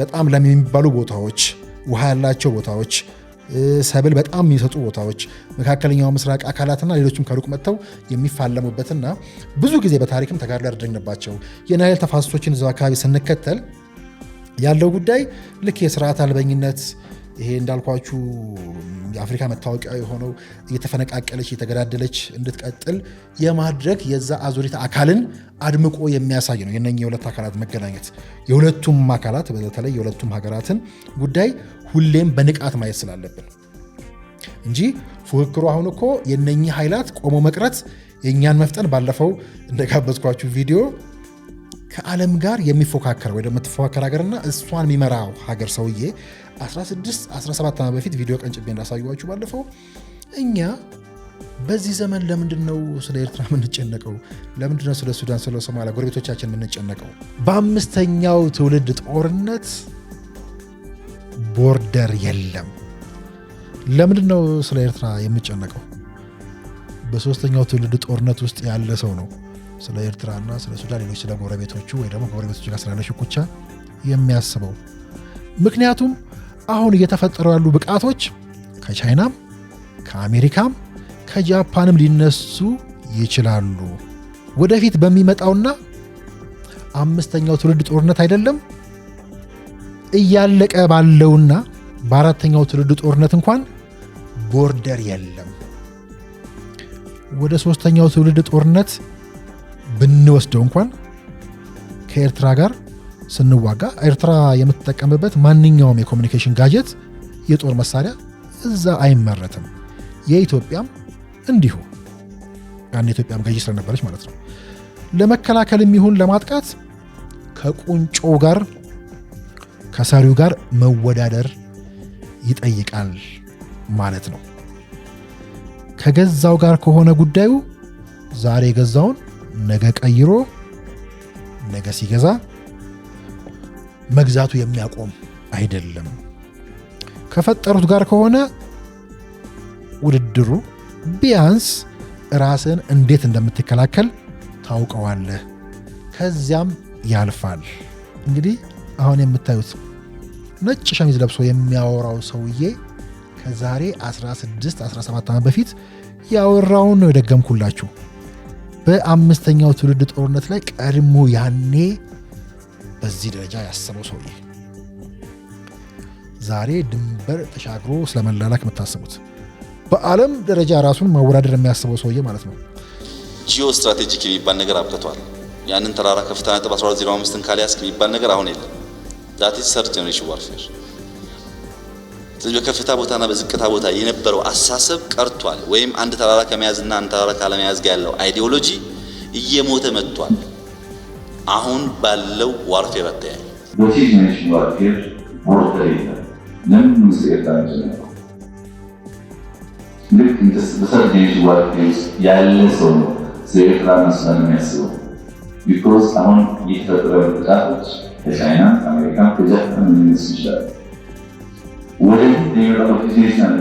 በጣም ለም የሚባሉ ቦታዎች ውሃ ያላቸው ቦታዎች ሰብል በጣም የሚሰጡ ቦታዎች መካከለኛው ምስራቅ አካላትና ሌሎችም ከሩቅ መጥተው የሚፋለሙበትና ብዙ ጊዜ በታሪክም ተጋድሎ ያደረግንባቸው የናይል ተፋሰሶችን እዛው አካባቢ ስንከተል ያለው ጉዳይ ልክ የስርዓት አልበኝነት ይሄ እንዳልኳችሁ የአፍሪካ መታወቂያ የሆነው እየተፈነቃቀለች እየተገዳደለች እንድትቀጥል የማድረግ የዛ አዙሪት አካልን አድምቆ የሚያሳይ ነው የነኚህ የሁለት አካላት መገናኘት የሁለቱም አካላት በተለይ የሁለቱም ሀገራትን ጉዳይ ሁሌም በንቃት ማየት ስላለብን እንጂ ፉክክሩ አሁን እኮ የነኚህ ኃይላት ቆሞ መቅረት የእኛን መፍጠን ባለፈው እንደጋበዝኳችሁ ቪዲዮ ከዓለም ጋር የሚፎካከር ወይ ደግሞ የምትፎካከር ሀገርና እሷን የሚመራው ሀገር ሰውዬ 17 ዓመት በፊት ቪዲዮ ቀንጭቤ እንዳሳየኋችሁ ባለፈው እኛ በዚህ ዘመን ለምንድነው ስለ ኤርትራ የምንጨነቀው? ለምንድነው ስለ ሱዳን ስለ ሶማሊያ ጎረቤቶቻችን የምንጨነቀው? በአምስተኛው ትውልድ ጦርነት ቦርደር የለም። ለምንድነው ስለ ኤርትራ የምንጨነቀው? በሶስተኛው ትውልድ ጦርነት ውስጥ ያለ ሰው ነው ስለ ኤርትራና ስለ ሱዳን ሌሎች ስለ ጎረቤቶቹ ወይ ደግሞ ጎረቤቶቹ ጋር ስላለ ሽኩቻ የሚያስበው። ምክንያቱም አሁን እየተፈጠሩ ያሉ ብቃቶች ከቻይናም ከአሜሪካም ከጃፓንም ሊነሱ ይችላሉ። ወደፊት በሚመጣውና አምስተኛው ትውልድ ጦርነት አይደለም እያለቀ ባለውና በአራተኛው ትውልድ ጦርነት እንኳን ቦርደር የለም። ወደ ሶስተኛው ትውልድ ጦርነት ብንወስደው እንኳን ከኤርትራ ጋር ስንዋጋ ኤርትራ የምትጠቀምበት ማንኛውም የኮሙኒኬሽን ጋጀት የጦር መሳሪያ እዛ አይመረትም። የኢትዮጵያም እንዲሁ ያን ኢትዮጵያም ገዢ ስለነበረች ማለት ነው። ለመከላከል የሚሆን ለማጥቃት ከቁንጮ ጋር ከሰሪው ጋር መወዳደር ይጠይቃል ማለት ነው። ከገዛው ጋር ከሆነ ጉዳዩ ዛሬ የገዛውን ነገ ቀይሮ ነገ ሲገዛ መግዛቱ የሚያቆም አይደለም። ከፈጠሩት ጋር ከሆነ ውድድሩ ቢያንስ ራስን እንዴት እንደምትከላከል ታውቀዋለህ፣ ከዚያም ያልፋል። እንግዲህ አሁን የምታዩት ነጭ ሸሚዝ ለብሶ የሚያወራው ሰውዬ ከዛሬ 16-17 ዓመት በፊት ያወራውን ነው የደገምኩላችሁ። በአምስተኛው ትውልድ ጦርነት ላይ ቀድሞ ያኔ በዚህ ደረጃ ያሰበው ሰውዬ ዛሬ ድንበር ተሻግሮ ስለመላላክ የምታስቡት በዓለም ደረጃ ራሱን ማወዳደር የሚያስበው ሰውዬ ማለት ነው። ጂኦ ስትራቴጂክ የሚባል ነገር አብቅቷል። ያንን ተራራ ከፍታ ነጥብ 1205ን ካልያዝክ የሚባል ነገር አሁን የለም። ዛት ኢዝ ሰርድ ጀነሬሽን ዋርፌር። ስለዚህ በከፍታ ቦታና በዝቅታ ቦታ የነበረው አሳሰብ ቀርቷል። ወይም አንድ ተራራ ከመያዝና አንድ ተራራ ካለመያዝ ጋር ያለው አይዲዮሎጂ እየሞተ መጥቷል። አሁን ባለው ዋርፌር አተያይ ጀነሬሽን ዋርፌር ቦርደር የለም። ለምን ምስኤታ ነው? ልክ እንደ ሰርድ ጀነሬሽን ዋርፌር ያለ ሰው ነው ኤርትራ መስለን የሚያስበው። ቢኮዝ አሁን የተፈጠረ ጥቃቶች ከቻይና ከአሜሪካ ከጃፓን የሚነሱ ይችላል። ወደፊት የሚመጣው ፊዚሽን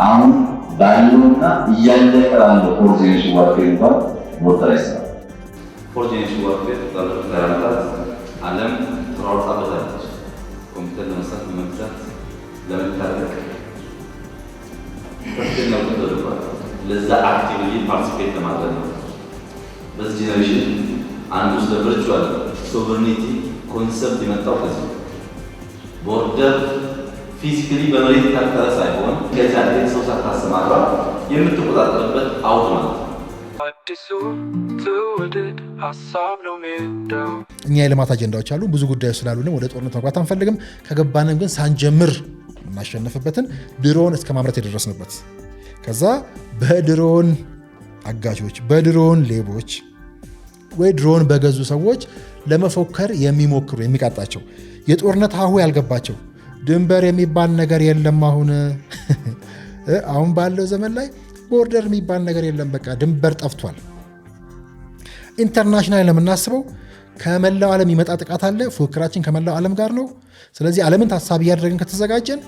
አሁን ባለውና እያለቀ ባለው ፎርዝ ጀነሬሽን ዋርፌር እንኳን ሞተር አይሰራም። ፎርዝ ጀነሬሽን ዋርፌር ባለፉት ዓመታት ዓለም ተሯሩጣበታለች። ኮምፒውተር ለመስራት፣ ለመግዛት፣ ለመታጠቅ ከፍተኛ ውጤት ተደርጓል። ለዛ አክቲቭሊ ፓርቲሲፔት ለማድረግ ነው። በዚህ ጀነሬሽን አንዱ ስለ ቨርቹዋል ሶቨርኒቲ ኮንሰፕት የመጣው ከዚህ ቦርደር ፊዚካሊ በመሬት ታጠረ ሳይሆን ከዚያ ሰው ሳታሰማራ የምትቆጣጠርበት አውድ ማለት ነው። እኛ የልማት አጀንዳዎች አሉ፣ ብዙ ጉዳዮች ስላሉንም ወደ ጦርነት መግባት አንፈልግም። ከገባንም ግን ሳንጀምር እናሸንፍበትን ድሮን እስከ ማምረት የደረስንበት ከዛ በድሮን አጋቾች፣ በድሮን ሌቦች ወይ ድሮን በገዙ ሰዎች ለመፎከር የሚሞክሩ የሚቃጣቸው የጦርነት ሀሁ ያልገባቸው ድንበር የሚባል ነገር የለም። አሁን ባለው ዘመን ላይ ቦርደር የሚባል ነገር የለም። በቃ ድንበር ጠፍቷል። ኢንተርናሽናል ለምናስበው ከመላው ዓለም ይመጣ ጥቃት አለ። ፉክክራችን ከመላው ዓለም ጋር ነው። ስለዚህ ዓለምን ታሳቢ እያደረግን ከተዘጋጀን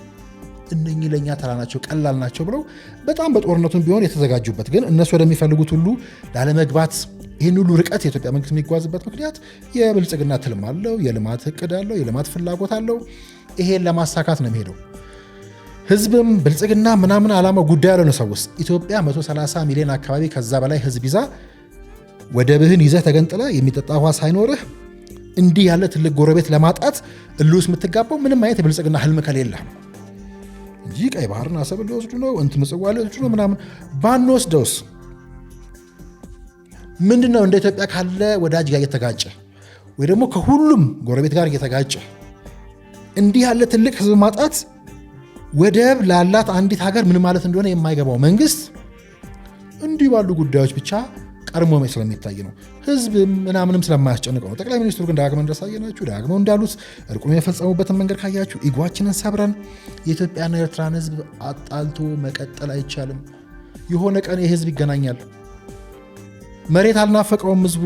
እነኚህ ለኛ ተራ ናቸው፣ ቀላል ናቸው ብለው በጣም በጦርነቱን ቢሆን የተዘጋጁበት ግን እነሱ ወደሚፈልጉት ሁሉ ላለመግባት ይህን ሁሉ ርቀት የኢትዮጵያ መንግስት የሚጓዝበት ምክንያት የብልጽግና ትልም አለው፣ የልማት እቅድ አለው፣ የልማት ፍላጎት አለው። ይሄን ለማሳካት ነው የሚሄደው። ህዝብም ብልጽግና ምናምን ዓላማው ጉዳይ ያለው ነው። ሰውስ ኢትዮጵያ 130 ሚሊዮን አካባቢ ከዛ በላይ ህዝብ ይዛ ወደብህን ይዘህ ተገንጥለ የሚጠጣ ውሃ ሳይኖርህ እንዲህ ያለ ትልቅ ጎረቤት ለማጣት እልውስ የምትጋባው ምንም አይነት የብልጽግና ህልም ከሌለህ ነው እንጂ ቀይ ባህርን አሰብን ሊወስዱ ነው እንትን ምጽዋ ሊወስዱ ነው ምናምን ባንወስደውስ ምንድነው? እንደ ኢትዮጵያ ካለ ወዳጅ ጋር እየተጋጨ ወይ ደግሞ ከሁሉም ጎረቤት ጋር እየተጋጨ እንዲህ ያለ ትልቅ ህዝብ ማጣት ወደብ ላላት አንዲት ሀገር ምን ማለት እንደሆነ የማይገባው መንግስት እንዲህ ባሉ ጉዳዮች ብቻ ቀርሞ ስለሚታይ ነው። ህዝብ ምናምንም ስለማያስጨንቀው ነው። ጠቅላይ ሚኒስትሩ ግን ዳግመው እንዳሳየናችሁ ዳግመው እንዳሉት እርቁን የፈጸሙበትን መንገድ ካያችሁ ኢጓችንን ሰብረን የኢትዮጵያና ኤርትራን ህዝብ አጣልቶ መቀጠል አይቻልም። የሆነ ቀን የህዝብ ይገናኛል። መሬት አልናፈቀውም። ህዝቡ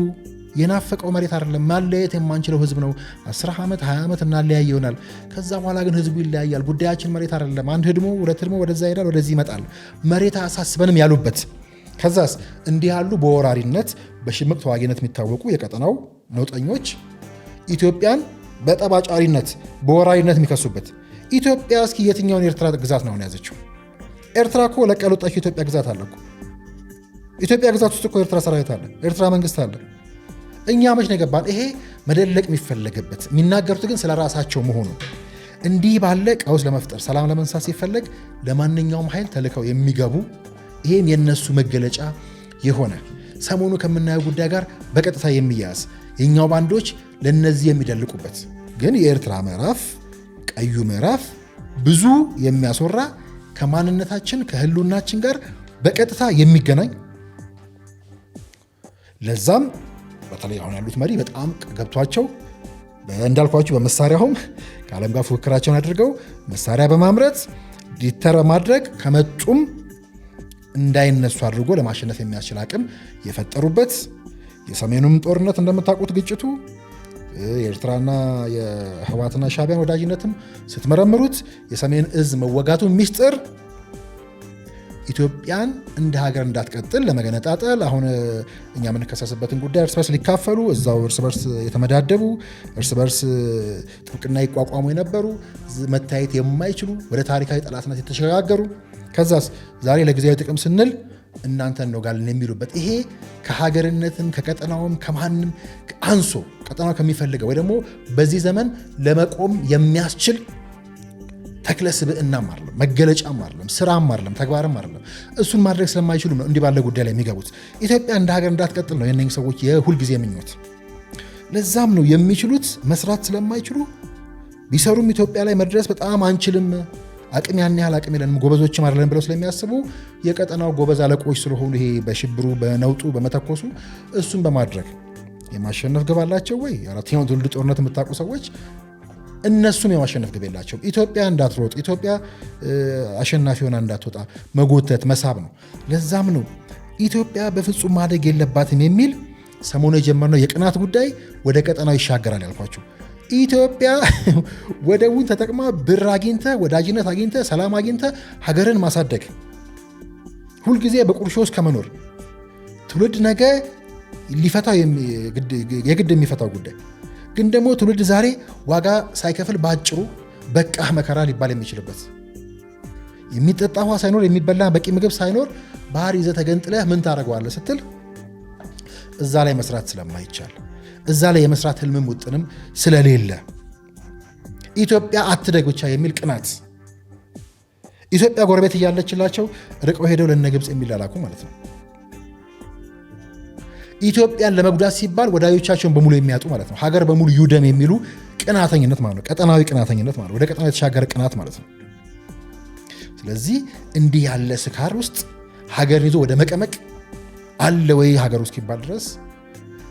የናፈቀው መሬት አይደለም፣ ማለየት የማንችለው ህዝብ ነው። 10 ዓመት 20 ዓመት እናለያይ ይሆናል። ከዛ በኋላ ግን ህዝቡ ይለያያል። ጉዳያችን መሬት አይደለም። አንድ ህድሞ ሁለት ህድሞ ወደዛ ይሄዳል፣ ወደዚህ ይመጣል። መሬት አያሳስበንም ያሉበት ከዛስ እንዲህ ያሉ በወራሪነት በሽምቅ ተዋጊነት የሚታወቁ የቀጠናው ነውጠኞች ኢትዮጵያን በጠባጫሪነት በወራሪነት የሚከሱበት ኢትዮጵያ እስኪ የትኛውን የኤርትራ ግዛት ነው ያዘችው? ኤርትራ እኮ ለቃ ያልወጣችው ኢትዮጵያ ግዛት አለ እኮ። ኢትዮጵያ ግዛት ውስጥ እኮ ኤርትራ ሰራዊት አለ፣ ኤርትራ መንግስት አለ። እኛ መች ነው የገባን? ይሄ መደለቅ የሚፈለግበት የሚናገሩት ግን ስለ ራሳቸው መሆኑ እንዲህ ባለ ቀውስ ለመፍጠር ሰላም ለመንሳት ሲፈለግ ለማንኛውም ኃይል ተልከው የሚገቡ ይሄም የነሱ መገለጫ የሆነ ሰሞኑ ከምናየው ጉዳይ ጋር በቀጥታ የሚያያዝ የኛው ባንዶች ለነዚህ የሚደልቁበት ግን የኤርትራ ምዕራፍ ቀዩ ምዕራፍ ብዙ የሚያስወራ ከማንነታችን ከህልውናችን ጋር በቀጥታ የሚገናኝ ለዛም በተለይ አሁን ያሉት መሪ በጣም ገብቷቸው እንዳልኳችሁ በመሳሪያውም ከዓለም ጋር ፉክክራቸውን አድርገው መሳሪያ በማምረት ዲተር ማድረግ ከመጡም እንዳይነሱ አድርጎ ለማሸነፍ የሚያስችል አቅም የፈጠሩበት የሰሜኑም ጦርነት እንደምታውቁት ግጭቱ የኤርትራና የህወሓትና ሻዕቢያን ወዳጅነትም ስትመረምሩት የሰሜን እዝ መወጋቱ ሚስጥር ኢትዮጵያን እንደ ሀገር እንዳትቀጥል ለመገነጣጠል አሁን እኛ የምንከሰስበትን ጉዳይ እርስ በርስ ሊካፈሉ እዛው እርስ በርስ የተመዳደቡ እርስ በርስ ጥብቅና ይቋቋሙ የነበሩ መታየት የማይችሉ ወደ ታሪካዊ ጠላትነት የተሸጋገሩ ከዛስ ዛሬ ለጊዜያዊ ጥቅም ስንል እናንተ እንወጋለን የሚሉበት ይሄ ከሀገርነትም ከቀጠናውም ከማንም አንሶ ቀጠናው ከሚፈልገው ወይ ደግሞ በዚህ ዘመን ለመቆም የሚያስችል ተክለ ስብዕናም አይደለም፣ መገለጫም አይደለም፣ ስራም አይደለም፣ ተግባርም አይደለም። እሱን ማድረግ ስለማይችሉ ነው እንዲህ ባለ ጉዳይ ላይ የሚገቡት። ኢትዮጵያ እንደ ሀገር እንዳትቀጥል ነው የእነኝህ ሰዎች የሁልጊዜ ምኞት። ለዛም ነው የሚችሉት መስራት ስለማይችሉ ቢሰሩም ኢትዮጵያ ላይ መድረስ በጣም አንችልም፣ አቅም ያን ያህል አቅም የለንም፣ ጎበዞችም አይደለም ብለው ስለሚያስቡ የቀጠናው ጎበዝ አለቆች ስለሆኑ ይሄ በሽብሩ በነውጡ በመተኮሱ እሱን በማድረግ የማሸነፍ ግብ አላቸው ወይ? አራተኛውን ትውልድ ጦርነት የምታውቁ ሰዎች እነሱም የማሸነፍ ግብ የላቸውም። ኢትዮጵያ እንዳትሮጥ፣ ኢትዮጵያ አሸናፊ ሆና እንዳትወጣ መጎተት መሳብ ነው። ለዛም ነው ኢትዮጵያ በፍጹም ማደግ የለባትም የሚል ሰሞኑ የጀመርነው የቅናት ጉዳይ ወደ ቀጠናው ይሻገራል ያልኳችሁ። ኢትዮጵያ ወደቡን ተጠቅማ ብር አግኝተ ወዳጅነት አግኝተ ሰላም አግኝተ ሀገርን ማሳደግ ሁልጊዜ በቁርሾ ውስጥ ከመኖር ትውልድ ነገ ሊፈታው የግድ የሚፈታው ጉዳይ ግን ደግሞ ትውልድ ዛሬ ዋጋ ሳይከፍል በአጭሩ በቃህ መከራ ሊባል የሚችልበት የሚጠጣ ውሃ ሳይኖር የሚበላ በቂ ምግብ ሳይኖር ባህር ይዘህ ተገንጥለህ ምን ታደርገዋለህ ስትል እዛ ላይ መስራት ስለማይቻል እዛ ላይ የመስራት ህልምም ውጥንም ስለሌለ ኢትዮጵያ አትደግ ብቻ የሚል ቅናት ኢትዮጵያ ጎረቤት እያለችላቸው ርቀው ሄደው ለነ ግብፅ የሚላላኩ ማለት ነው። ኢትዮጵያን ለመጉዳት ሲባል ወዳጆቻቸውን በሙሉ የሚያጡ ማለት ነው። ሀገር በሙሉ ይውደም የሚሉ ቅናተኝነት ማለት ነው። ቀጠናዊ ቅናተኝነት ማለት ወደ ቀጠናው የተሻገረ ቅናት ማለት ነው። ስለዚህ እንዲህ ያለ ስካር ውስጥ ሀገር ይዞ ወደ መቀመቅ አለ ወይ ሀገር ውስጥ ይባል ድረስ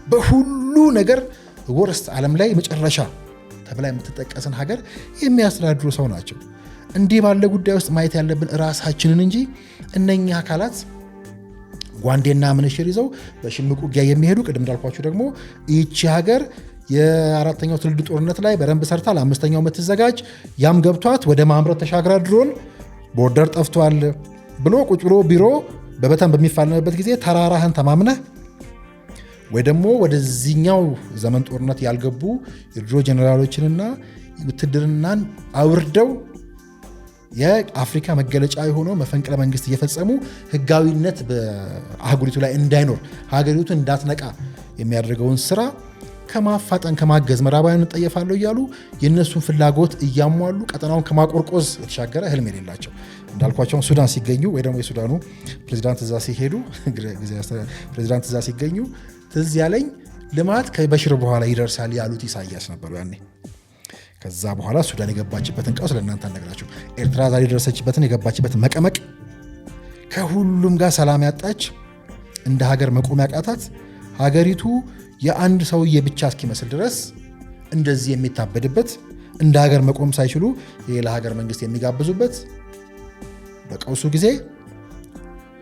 በሁሉ ነገር ወርስት ዓለም ላይ መጨረሻ ተብላ የምትጠቀስን ሀገር የሚያስተዳድሩ ሰው ናቸው። እንዲህ ባለ ጉዳይ ውስጥ ማየት ያለብን ራሳችንን እንጂ እነኛ አካላት ጓንዴና ምንሽር ይዘው በሽምቅ ውጊያ የሚሄዱ ቅድም እንዳልኳችሁ ደግሞ ይቺ ሀገር የአራተኛው ትውልድ ጦርነት ላይ በደንብ ሰርታ ለአምስተኛው የምትዘጋጅ ያም ገብቷት ወደ ማምረት ተሻግራ ድሮን ቦርደር ጠፍቷል ብሎ ቁጭ ብሎ ቢሮ በበተን በሚፋለምበት ጊዜ ተራራህን ተማምነህ ወይ ደግሞ ወደዚህኛው ዘመን ጦርነት ያልገቡ የድሮ ጀነራሎችንና ውትድርናን አውርደው የአፍሪካ መገለጫ የሆነው መፈንቅለ መንግስት እየፈጸሙ ህጋዊነት በአህጉሪቱ ላይ እንዳይኖር ሀገሪቱ እንዳትነቃ የሚያደርገውን ስራ ከማፋጠን ከማገዝ ምዕራባውያን እንጠየፋለሁ እያሉ የእነሱን ፍላጎት እያሟሉ ቀጠናውን ከማቆርቆዝ የተሻገረ ህልም የሌላቸው እንዳልኳቸው ሱዳን ሲገኙ ወይ ደግሞ የሱዳኑ ፕሬዚዳንት እዛ ሲሄዱ ፕሬዚዳንት እዛ ሲገኙ ትዝ ያለኝ ልማት ከበሽር በኋላ ይደርሳል ያሉት ኢሳያስ ነበሩ ያኔ። ከዛ በኋላ ሱዳን የገባችበትን ቀውስ ለእናንተ አልነግራችሁም። ኤርትራ ዛሬ የደረሰችበትን የገባችበትን መቀመቅ ከሁሉም ጋር ሰላም ያጣች እንደ ሀገር መቆም ያቃታት ሀገሪቱ የአንድ ሰውዬ ብቻ እስኪመስል ድረስ እንደዚህ የሚታበድበት እንደ ሀገር መቆም ሳይችሉ የሌላ ሀገር መንግስት የሚጋብዙበት በቀውሱ ጊዜ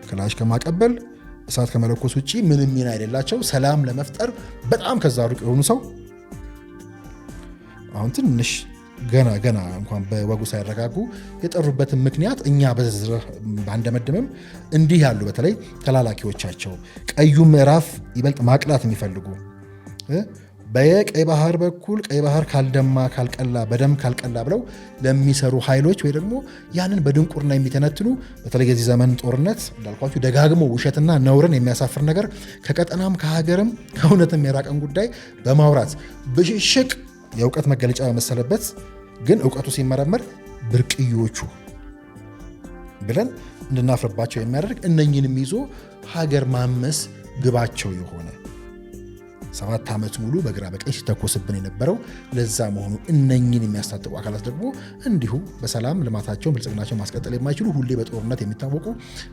ክላሽ ከማቀበል እሳት ከመለኮስ ውጪ ምንም ሚና አይደላቸው ሰላም ለመፍጠር በጣም ከዛ ሩቅ የሆኑ ሰው አሁን ትንሽ ገና እንኳን በወጉ ሳይረጋጉ የጠሩበትን ምክንያት እኛ በዝርዝር ባንደመድምም እንዲህ ያሉ በተለይ ተላላኪዎቻቸው ቀዩ ምዕራፍ ይበልጥ ማቅላት የሚፈልጉ በቀይ ባህር በኩል ቀይ ባህር ካልደማ ካልቀላ በደም ካልቀላ ብለው ለሚሰሩ ኃይሎች ወይ ደግሞ ያንን በድንቁርና የሚተነትኑ በተለይ የዚህ ዘመን ጦርነት እንዳልኳችሁ ደጋግሞ ውሸትና ነውርን የሚያሳፍር ነገር ከቀጠናም ከሀገርም ከእውነትም የራቀን ጉዳይ በማውራት ብሽሽቅ የእውቀት መገለጫ በመሰለበት ግን እውቀቱ ሲመረመር ብርቅዮቹ ብለን እንድናፍርባቸው የሚያደርግ እነኝንም ይዞ ሀገር ማመስ ግባቸው የሆነ 7 ዓመት ሙሉ በግራ በቀኝ ሲተኮስብን የነበረው ለዛ መሆኑ እነኝን የሚያስታጥቁ አካላት ደግሞ እንዲሁ በሰላም ልማታቸውን ብልጽግናቸውን ማስቀጠል የማይችሉ ሁሌ በጦርነት የሚታወቁ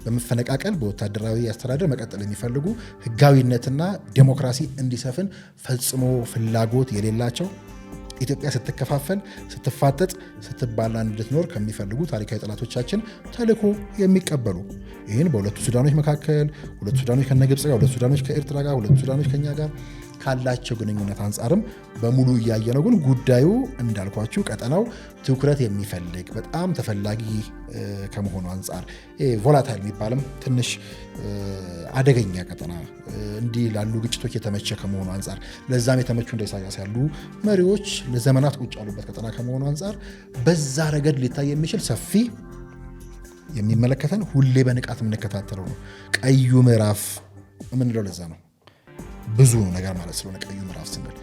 በመፈነቃቀል በወታደራዊ አስተዳደር መቀጠል የሚፈልጉ ህጋዊነትና ዴሞክራሲ እንዲሰፍን ፈጽሞ ፍላጎት የሌላቸው ኢትዮጵያ ስትከፋፈል ስትፋጠጥ ስትባላ እንድትኖር ከሚፈልጉ ታሪካዊ ጠላቶቻችን ተልዕኮ የሚቀበሉ ይህን በሁለቱ ሱዳኖች መካከል ሁለቱ ሱዳኖች ከነግብፅ ጋር ሁለቱ ሱዳኖች ከኤርትራ ጋር ሁለቱ ሱዳኖች ከኛ ጋር ካላቸው ግንኙነት አንጻርም በሙሉ እያየነው ግን ጉዳዩ እንዳልኳችሁ ቀጠናው ትኩረት የሚፈልግ በጣም ተፈላጊ ከመሆኑ አንጻር ቮላታይል የሚባልም ትንሽ አደገኛ ቀጠና እንዲህ ላሉ ግጭቶች የተመቸ ከመሆኑ አንጻር ለዛም የተመቹ እንደ ኢሳያስ ያሉ መሪዎች ለዘመናት ቁጭ ያሉበት ቀጠና ከመሆኑ አንጻር በዛ ረገድ ሊታይ የሚችል ሰፊ የሚመለከተን ሁሌ በንቃት የምንከታተለው ነው። ቀዩ ምዕራፍ የምንለው ለዛ ነው። ብዙ ነገር ማለት ስለሆነ ቀዩ ምዕራፍ ስንል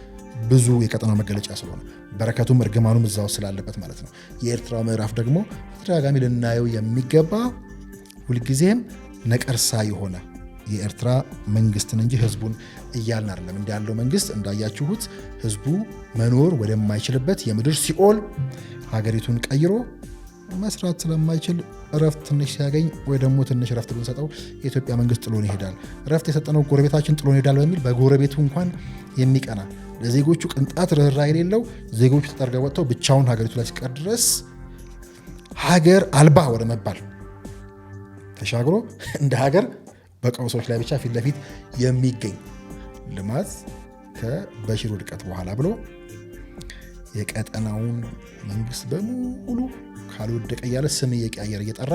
ብዙ የቀጠናው መገለጫ ስለሆነ በረከቱም እርግማኑም እዛው ስላለበት ማለት ነው። የኤርትራው ምዕራፍ ደግሞ ተደጋጋሚ ልናየው የሚገባ ሁልጊዜም ነቀርሳ የሆነ የኤርትራ መንግስትን እንጂ ህዝቡን እያልን አይደለም። እንዲህ ያለው መንግስት እንዳያችሁት ህዝቡ መኖር ወደማይችልበት የምድር ሲኦል ሀገሪቱን ቀይሮ መስራት ስለማይችል እረፍት ትንሽ ሲያገኝ ወይ ደግሞ ትንሽ እረፍት ብንሰጠው የኢትዮጵያ መንግስት ጥሎን ይሄዳል፣ እረፍት የሰጠነው ጎረቤታችን ጥሎን ይሄዳል በሚል በጎረቤቱ እንኳን የሚቀና ለዜጎቹ ቅንጣት ርኅራኄ የሌለው ዜጎቹ ተጠርገው ወጥተው ብቻውን ሀገሪቱ ላይ ሲቀር ድረስ ሀገር አልባ ወደ መባል ተሻግሮ እንደ ሀገር በቀውሶች ላይ ብቻ ፊት ለፊት የሚገኝ ልማት ከበሽር ውድቀት በኋላ ብሎ የቀጠናውን መንግስት በሙሉ ካልወደቀ እያለ ስም እየቀያየረ እየጠራ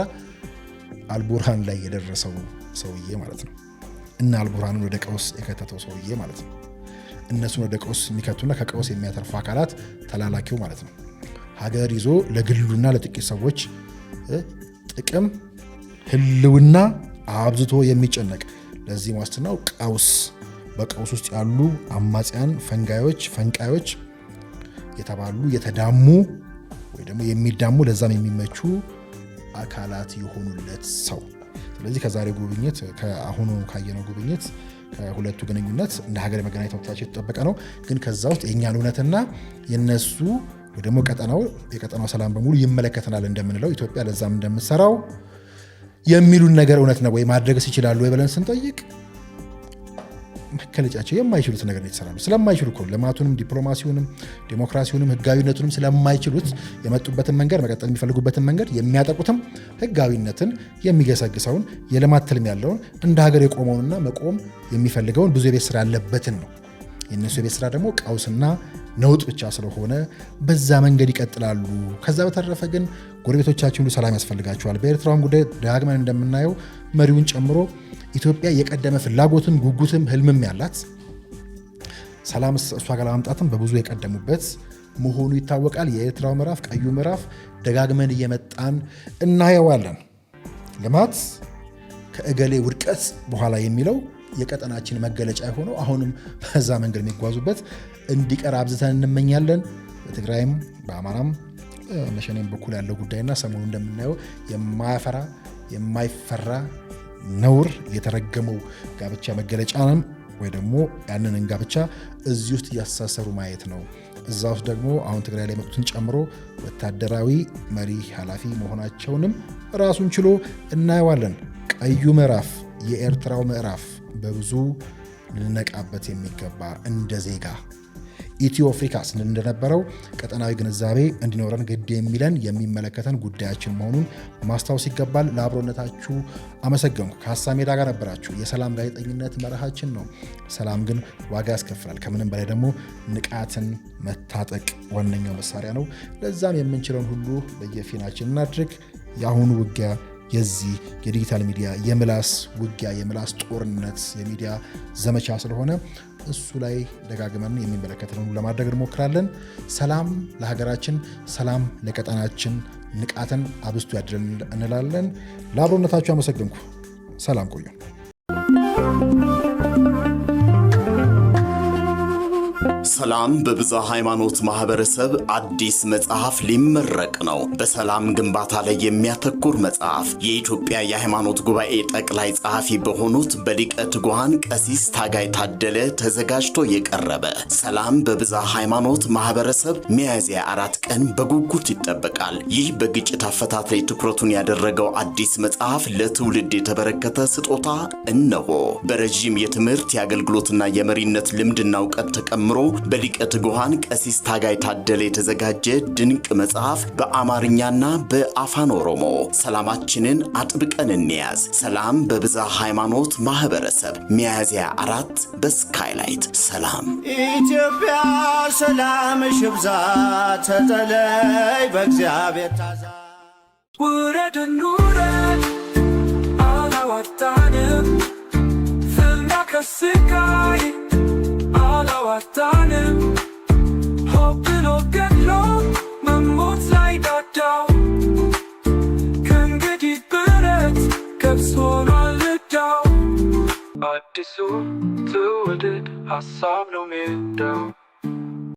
አልቡርሃን ላይ የደረሰው ሰውዬ ማለት ነው። እና አልቡርሃንን ወደ ቀውስ የከተተው ሰውዬ ማለት ነው። እነሱን ወደ ቀውስ የሚከቱና ከቀውስ የሚያተርፉ አካላት ተላላኪው ማለት ነው። ሀገር ይዞ ለግሉና ለጥቂት ሰዎች ጥቅም ህልውና አብዝቶ የሚጨነቅ ለዚህ ዋስትናው ቀውስ፣ በቀውስ ውስጥ ያሉ አማጽያን፣ ፈንቃዮች የተባሉ የተዳሙ ወይ ደግሞ የሚዳሙ ለዛም የሚመቹ አካላት የሆኑለት ሰው። ስለዚህ ከዛሬ ጉብኝት ከአሁኑ ካየነው ጉብኝት ከሁለቱ ግንኙነት እንደ ሀገር የመገናኘት መብታቸው የተጠበቀ ነው። ግን ከዛ ውስጥ የእኛን እውነትና የነሱ ወይ ደግሞ የቀጠናው ሰላም በሙሉ ይመለከተናል እንደምንለው ኢትዮጵያ ለዛም እንደምትሰራው የሚሉን ነገር እውነት ነው ወይ ማድረግስ ይችላሉ ወይ ብለን ስንጠይቅ መከለጫቸው የማይችሉት ነገር ነው የተሰራሉ። ስለማይችሉ እኮ ልማቱንም ዲፕሎማሲውንም ዲሞክራሲውንም ህጋዊነቱንም ስለማይችሉት የመጡበትን መንገድ መቀጠል የሚፈልጉበትን መንገድ የሚያጠቁትም ህጋዊነትን የሚገሰግሰውን የልማት ትልም ያለውን እንደ ሀገር የቆመውንና መቆም የሚፈልገውን ብዙ የቤት ስራ ያለበትን ነው። የእነሱ የቤት ስራ ደግሞ ቀውስና ነውጥ ብቻ ስለሆነ በዛ መንገድ ይቀጥላሉ። ከዛ በተረፈ ግን ጎረቤቶቻችን ሁሉ ሰላም ያስፈልጋቸዋል። በኤርትራውም ጉዳይ ዳግመን እንደምናየው መሪውን ጨምሮ ኢትዮጵያ የቀደመ ፍላጎትም ጉጉትም ህልምም ያላት ሰላም እሷ ጋር ለማምጣትም በብዙ የቀደሙበት መሆኑ ይታወቃል። የኤርትራው ምዕራፍ ቀዩ ምዕራፍ ደጋግመን እየመጣን እናየዋለን። ልማት ከእገሌ ውድቀት በኋላ የሚለው የቀጠናችን መገለጫ የሆነው አሁንም በዛ መንገድ የሚጓዙበት እንዲቀር አብዝተን እንመኛለን። በትግራይም በአማራም በሸኔም በኩል ያለው ጉዳይና ሰሞኑ እንደምናየው የማያፈራ የማይፈራ ነውር የተረገመው ጋብቻ መገለጫንም ወይ ደግሞ ያንን ጋብቻ እዚህ ውስጥ እያስተሳሰሩ ማየት ነው። እዛ ውስጥ ደግሞ አሁን ትግራይ ላይ መጡትን ጨምሮ ወታደራዊ መሪ ኃላፊ መሆናቸውንም ራሱን ችሎ እናየዋለን። ቀዩ ምዕራፍ የኤርትራው ምዕራፍ በብዙ ልነቃበት የሚገባ እንደ ዜጋ ኢትዮ አፍሪካ ስንል እንደነበረው ቀጠናዊ ግንዛቤ እንዲኖረን ግድ የሚለን የሚመለከተን ጉዳያችን መሆኑን ማስታወስ ይገባል። ለአብሮነታችሁ አመሰገንኩ። ከሀሳብ ሜዳ ጋር ነበራችሁ። የሰላም ጋዜጠኝነት መርሃችን ነው። ሰላም ግን ዋጋ ያስከፍላል። ከምንም በላይ ደግሞ ንቃትን መታጠቅ ዋነኛው መሳሪያ ነው። ለዛም የምንችለውን ሁሉ በየፊናችን እናድርግ። የአሁኑ ውጊያ የዚህ የዲጂታል ሚዲያ የምላስ ውጊያ የምላስ ጦርነት የሚዲያ ዘመቻ ስለሆነ እሱ ላይ ደጋግመን የሚመለከተን ለማድረግ እንሞክራለን። ሰላም ለሀገራችን፣ ሰላም ለቀጠናችን፣ ንቃትን አብስቱ ያድርልን እንላለን። ለአብሮነታችሁ አመሰግንኩ። ሰላም ቆዩ። ሰላም በብዝሃ ሃይማኖት ማህበረሰብ አዲስ መጽሐፍ ሊመረቅ ነው። በሰላም ግንባታ ላይ የሚያተኩር መጽሐፍ የኢትዮጵያ የሃይማኖት ጉባኤ ጠቅላይ ጸሐፊ በሆኑት በሊቀ ትጉሃን ቀሲስ ታጋይ ታደለ ተዘጋጅቶ የቀረበ ሰላም በብዝሃ ሃይማኖት ማህበረሰብ ሚያዝያ 4 ቀን በጉጉት ይጠበቃል። ይህ በግጭት አፈታት ላይ ትኩረቱን ያደረገው አዲስ መጽሐፍ ለትውልድ የተበረከተ ስጦታ እነሆ። በረዥም የትምህርት የአገልግሎትና የመሪነት ልምድና እውቀት ተቀምሮ በሊቀ ትጉሃን ቀሲስ ታጋይ ታደለ የተዘጋጀ ድንቅ መጽሐፍ በአማርኛና በአፋን ኦሮሞ። ሰላማችንን አጥብቀን እንያዝ። ሰላም በብዛ ሃይማኖት ማህበረሰብ ሚያዝያ 4 በስካይላይት። ሰላም ኢትዮጵያ ሰላምሽ ይብዛ ተጠለይ በእግዚአብሔር ታዛ ውረድ ኑረድ አላዋጣንም ፍና ከስቃይ አላዋጣንም ሆብሎ ገድሎ መሞት ላይ ዳዳው ከእንግዲህ ብረት ገብስ ሆኗል ዕዳው አዲሱ ትውልድ ሀሳብ ነው ሜዳው